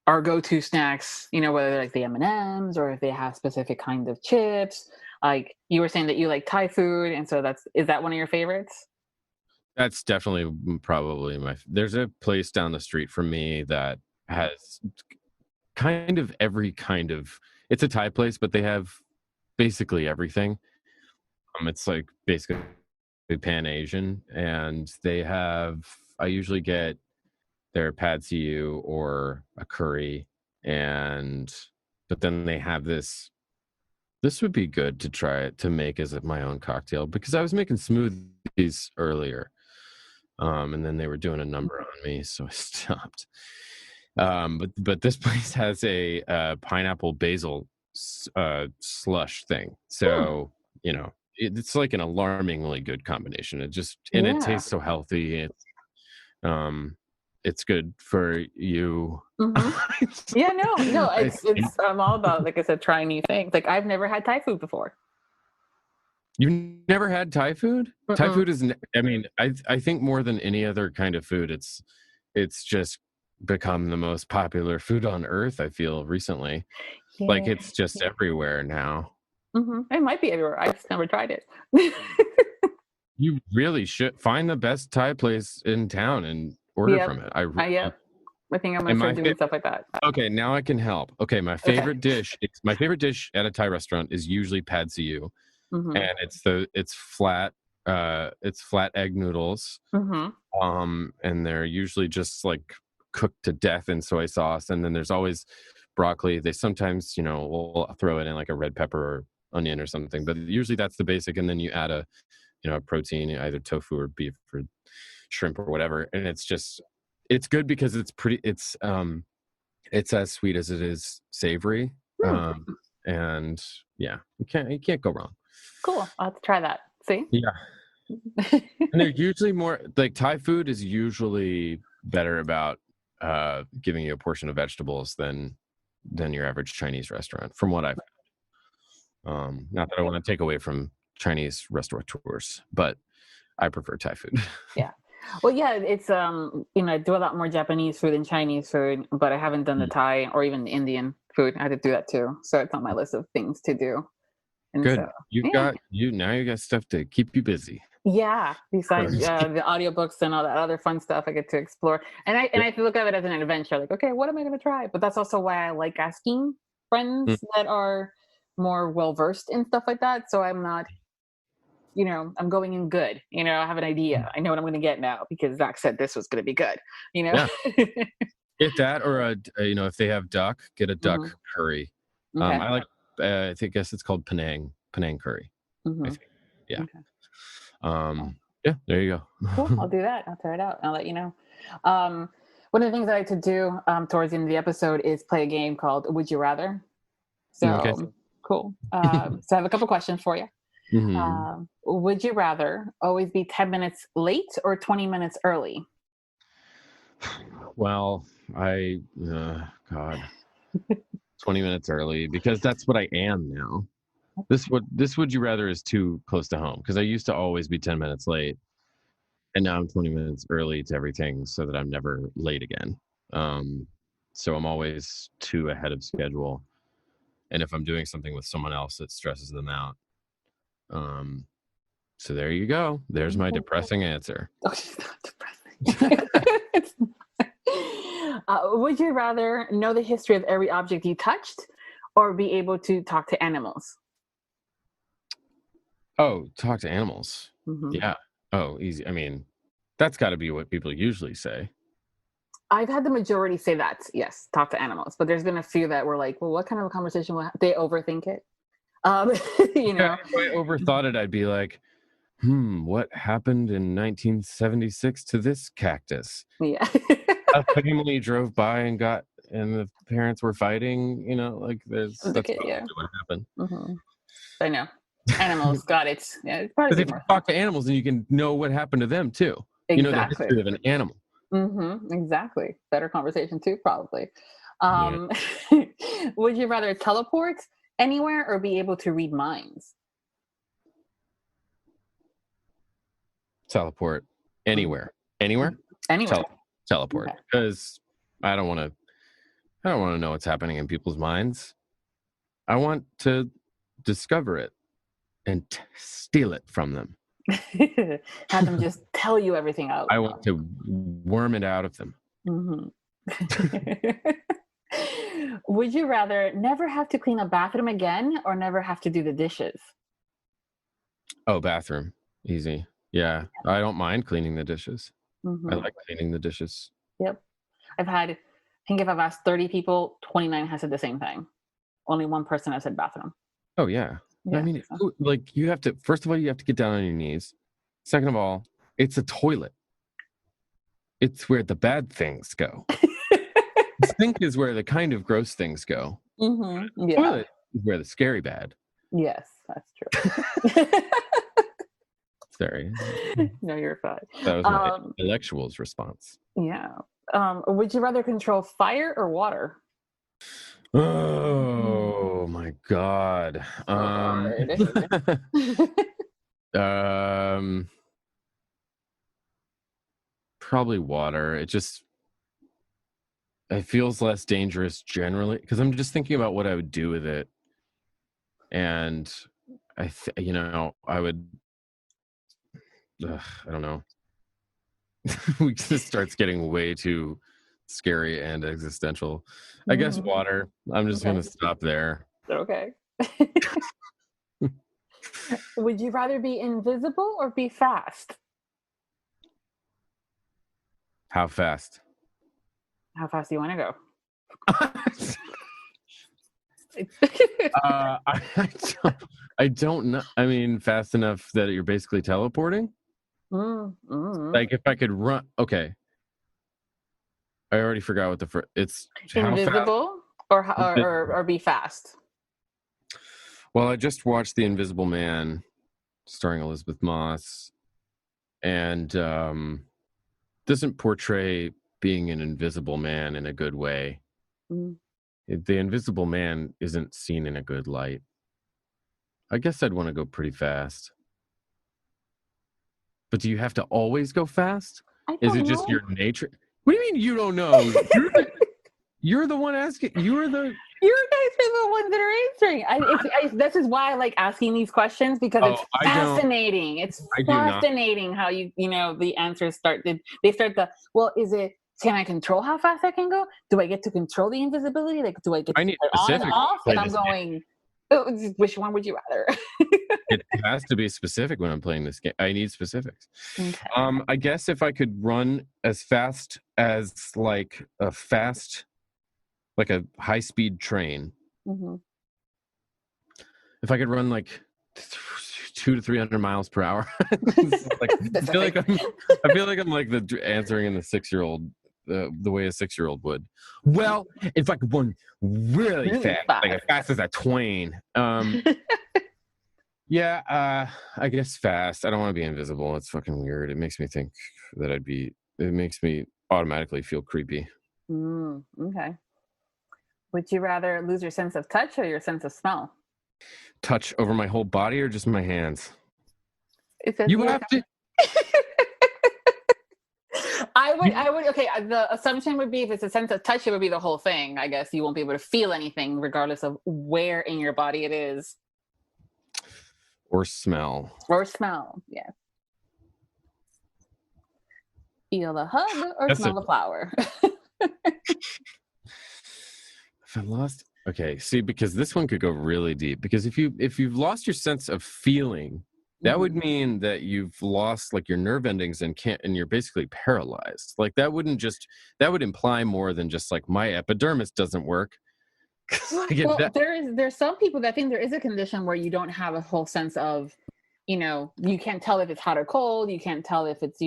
our go-to snacks. Whether they're like the M&Ms or if they have specific kinds of chips. Like you were saying that you like Thai food, and so is that one of your favorites? That's definitely probably there's a place down the street from me that has kind of every kind of, it's a Thai place, but they have basically everything. It's like basically Pan Asian, and I usually get their pad see ew or a curry, but then they have this would be good to try to make as my own cocktail, because I was making smoothies earlier. And then they were doing a number on me, so I stopped. But this place has a pineapple basil slush thing. So, it's like an alarmingly good combination. It tastes so healthy. It's good for you. Mm-hmm. Yeah, no. It's I'm all about, like I said, trying new things. Like I've never had Thai food before. You've never had Thai food? Mm-mm. Thai food is, I think more than any other kind of food, it's just become the most popular food on earth, I feel, recently. Yeah. Like it's just everywhere now. It might be everywhere. I just never tried it. You really should find the best Thai place in town and order from it. I think I'm going to start doing stuff like that. Okay, now I can help. Okay, my favorite dish at a Thai restaurant is usually pad see ew. And it's flat egg noodles. And they're usually just like cooked to death in soy sauce, and then there's always broccoli. They sometimes will throw it in like a red pepper or onion or something, but usually that's the basic, and then you add a protein, either tofu or beef or shrimp or whatever, and it's good because it's as sweet as it is savory. And yeah, you can't go wrong. Cool. I'll have to try that. See? Yeah. And they're usually more like, Thai food is usually better about giving you a portion of vegetables than your average Chinese restaurant, from what I've heard. Not that I want to take away from Chinese restaurateurs, but I prefer Thai food. Yeah. Well, yeah, it's I do a lot more Japanese food than Chinese food, but I haven't done the Thai or even the Indian food. I had to do that too, so it's on my list of things to do. And good. So, you got stuff to keep you busy. Yeah, besides the audiobooks and all that other fun stuff I get to explore. And I look at it as an adventure, like, okay, what am I going to try? But that's also why I like asking friends that are more well-versed in stuff like that. So I'm not, I'm going in good. I have an idea. I know what I'm going to get now because Zach said this was going to be good, Yeah. Get that, or if they have duck, get a duck curry. Okay. I like, I guess it's called Penang curry. I think. Yeah. Okay. Yeah, there you go. Cool. I'll do that. I'll try it out. I'll let you know. One of the things I like to do towards the end of the episode is play a game called Would You Rather? So cool. So I have a couple questions for you. Would you rather always be 10 minutes late or 20 minutes early? Well, God, 20 minutes early, because that's what I am now. This would you rather is too close to home, because I used to always be 10 minutes late. And now I'm 20 minutes early to everything so that I'm never late again. So I'm always 2 ahead of schedule. And if I'm doing something with someone else, it stresses them out. So there you go. There's my depressing answer. Oh, it's not depressing. It's not. Would you rather know the history of every object you touched or be able to talk to animals? Oh, talk to animals. Mm-hmm. Yeah. Oh, easy. I mean, that's got to be what people usually say. I've had the majority say that, yes, talk to animals. But there's been a few that were like, well, what kind of a conversation will they overthink it? You know, if I overthought it, I'd be like, what happened in 1976 to this cactus? Yeah. A family drove by and the parents were fighting, like that's probably what happened. Mm-hmm. I know. Animals, got it. Yeah, it's probably because if you talk to animals, then you can know what happened to them too. Exactly. You know the history of an animal. Mm-hmm. Exactly. Better conversation too, probably. Would you rather teleport anywhere or be able to read minds? Teleport anywhere. Anywhere? Anywhere. Teleport. Because I don't want to know what's happening in people's minds. I want to discover it and steal it from them. Have them just tell you everything out. I want to worm it out of them. Mm-hmm. Would you rather never have to clean a bathroom again or never have to do the dishes? Oh, bathroom. Easy. Yeah. I don't mind cleaning the dishes. Mm-hmm. I like cleaning the dishes. Yep. I think if I've asked 30 people, 29 has said the same thing. Only one person has said bathroom. Oh, yeah. I mean, like you have to, first of all, you have to get down on your knees. Second of all, it's a toilet. It's where the bad things go. The sink is where the kind of gross things go. Mm-hmm. Yeah. Toilet is where the scary bad. Yes, that's true. Sorry. No, you're fine. That was my intellectual's response. Yeah. Would you rather control fire or water? Oh my God. Probably water. It feels less dangerous generally because I'm just thinking about what I would do with it. And I would, I don't know. We just starts getting way too scary and existential. I guess water. I'm just going to stop there. Okay. Would you rather be invisible or be fast? How fast? How fast do you want to go? I don't know. I mean, fast enough that you're basically teleporting? Like if I could run. Okay. I already forgot what it's invisible or be fast. Well, I just watched The Invisible Man, starring Elizabeth Moss, and doesn't portray being an invisible man in a good way. The invisible man isn't seen in a good light. I guess I'd want to go pretty fast. But do you have to always go fast? Is it just your nature? What do you mean you don't know? You're the one asking. You guys are the ones that are answering. This is why I like asking these questions because it's fascinating. It's fascinating how the answers start. They start can I control how fast I can go? Do I get to control the invisibility? Like, do I get to turn on and off? And I'm going, which one would you rather? It has to be specific when I'm playing this game. I need specifics. Okay. I guess if I could run as fast as like a high-speed train. Mm-hmm. If I could run like 200 to 300 miles per hour, I feel like I'm like answering in the 6-year-old. The way a 6-year-old would. Well, if I could run really fast, like as fast as a twain. Yeah, I guess fast. I don't want to be invisible. It's fucking weird. It makes me think that it makes me automatically feel creepy. Okay. Would you rather lose your sense of touch or your sense of smell? Touch over my whole body or just my hands? You have to. I would. Okay, the assumption would be if it's a sense of touch, it would be the whole thing. I guess you won't be able to feel anything, regardless of where in your body it is. Or smell. Or smell. Yes. Feel the hug or smell the flower. If I lost, okay. See, because this one could go really deep. Because if you've lost your sense of feeling, that would mean that you've lost like your nerve endings and you're basically paralyzed. Like that would imply more than just like my epidermis doesn't work. Well, there's some people that think there is a condition where you don't have a whole sense of, you can't tell if it's hot or cold. You can't tell if it's,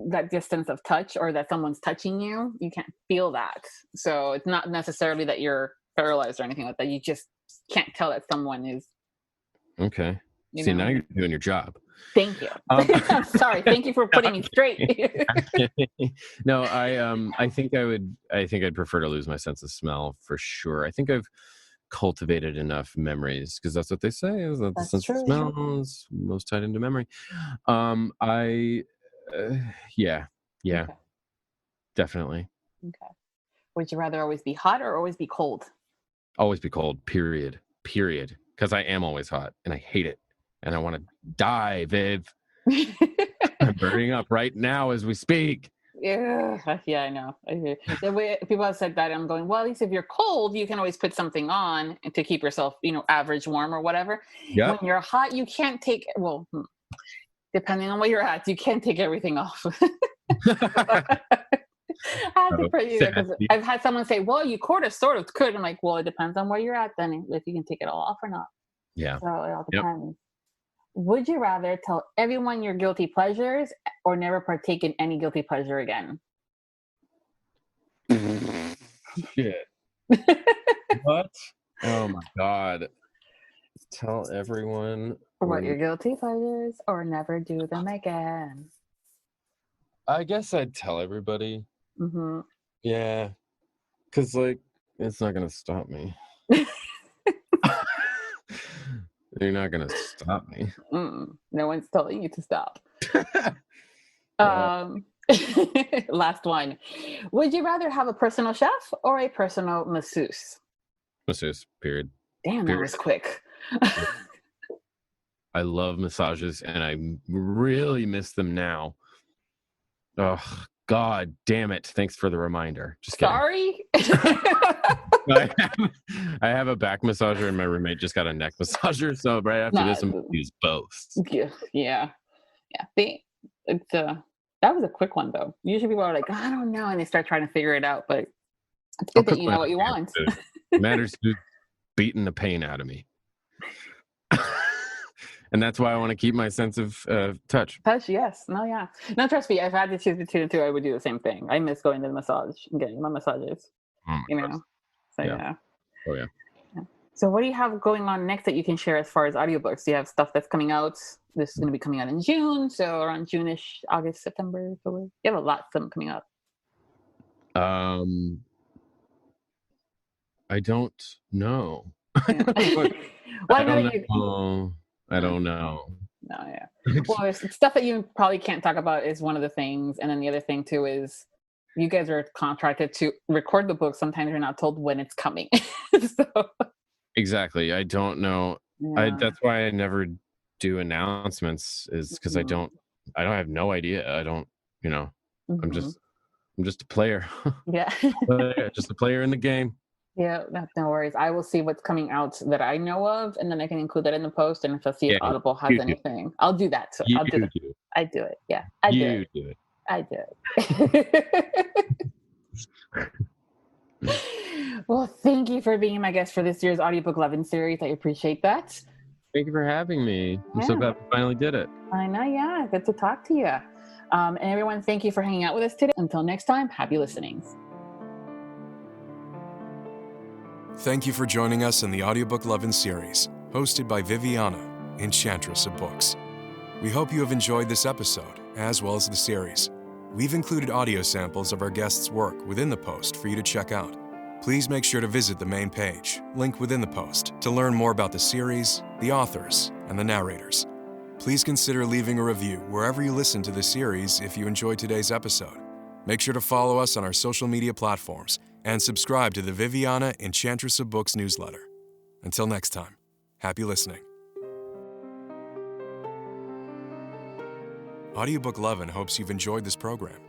that distance of touch or that someone's touching you. You can't feel that. So it's not necessarily that you're paralyzed or anything like that. You just can't tell that someone is. Okay. See, now you're doing your job. Thank you. I'm sorry. Thank you for putting me straight. No, I think I'd prefer to lose my sense of smell for sure. I think I've cultivated enough memories, because that's what they say is that the sense of smell is most tied into memory. Yeah, okay. Definitely. Okay. Would you rather always be hot or always be cold? Always be cold, period. Because I am always hot and I hate it. And I want to die, Viv. I'm burning up right now as we speak. Yeah, I know. I hear. The way people have said that, I'm going, well, at least if you're cold, you can always put something on to keep yourself, average warm or whatever. Yep. When you're hot, you can't take, depending on where you're at, you can't take everything off. I have to pray you because I've had someone say, well, you sort of could. I'm like, well, it depends on where you're at then, if you can take it all off or not. Yeah. So it all depends. Yep. Would you rather tell everyone your guilty pleasures or never partake in any guilty pleasure again? Shit. What? Oh my God. Tell everyone what your guilty pleasures or never do them again. I guess I'd tell everybody. Mm-hmm. Yeah. Because, it's not going to stop me. You're not going to stop me. No one's telling you to stop. Last one. Would you rather have a personal chef or a personal masseuse? Masseuse, period. Damn, that was quick. I love massages, and I really miss them now. Oh, God damn it. Thanks for the reminder. Just kidding. Sorry? I have a back massager, and my roommate just got a neck massager. So right after this, I'm going to use both. Yeah. That was a quick one, though. Usually people are like, I don't know, and they start trying to figure it out. But it's good that you know what you want. It matters who's beating the pain out of me. And that's why I want to keep my sense of touch. Touch, yes. No, yeah. No, trust me, if I had to choose between the two, I would do the same thing. I miss going to the massage and getting my massages. So, yeah. Oh, yeah. So what do you have going on next that you can share as far as audiobooks? Do you have stuff that's coming out? This is going to be coming out in June. So around June-ish, August, September. You have a lot of them coming up. I don't know. I don't know. No, yeah. Well, stuff that you probably can't talk about is one of the things. And then the other thing, too, is you guys are contracted to record the book. Sometimes you're not told when it's coming. So. Exactly. I don't know. Yeah. That's why I never do announcements, is because I have no idea. I don't, I'm just a player. Yeah. Just a player in the game. Yeah, no worries. I will see what's coming out that I know of, and then I can include that in the post. And if I see if Audible has anything, I'll do that. So I'll do it. I do it. Yeah, I do it. I do it. Well, thank you for being my guest for this year's Audiobook Lovin Series. I appreciate that. Thank you for having me. I'm so glad we finally did it. I know. Yeah, good to talk to you. And everyone, thank you for hanging out with us today. Until next time, happy listenings. Thank you for joining us in the Audiobook Lovin Series, hosted by Viviana, Enchantress of Books. We hope you have enjoyed this episode, as well as the series. We've included audio samples of our guests' work within the post for you to check out. Please make sure to visit the main page, link within the post, to learn more about the series, the authors, and the narrators. Please consider leaving a review wherever you listen to the series if you enjoyed today's episode. Make sure to follow us on our social media platforms and subscribe to the Viviana Enchantress of Books newsletter. Until next time, happy listening. Audiobook Lovin hopes you've enjoyed this program.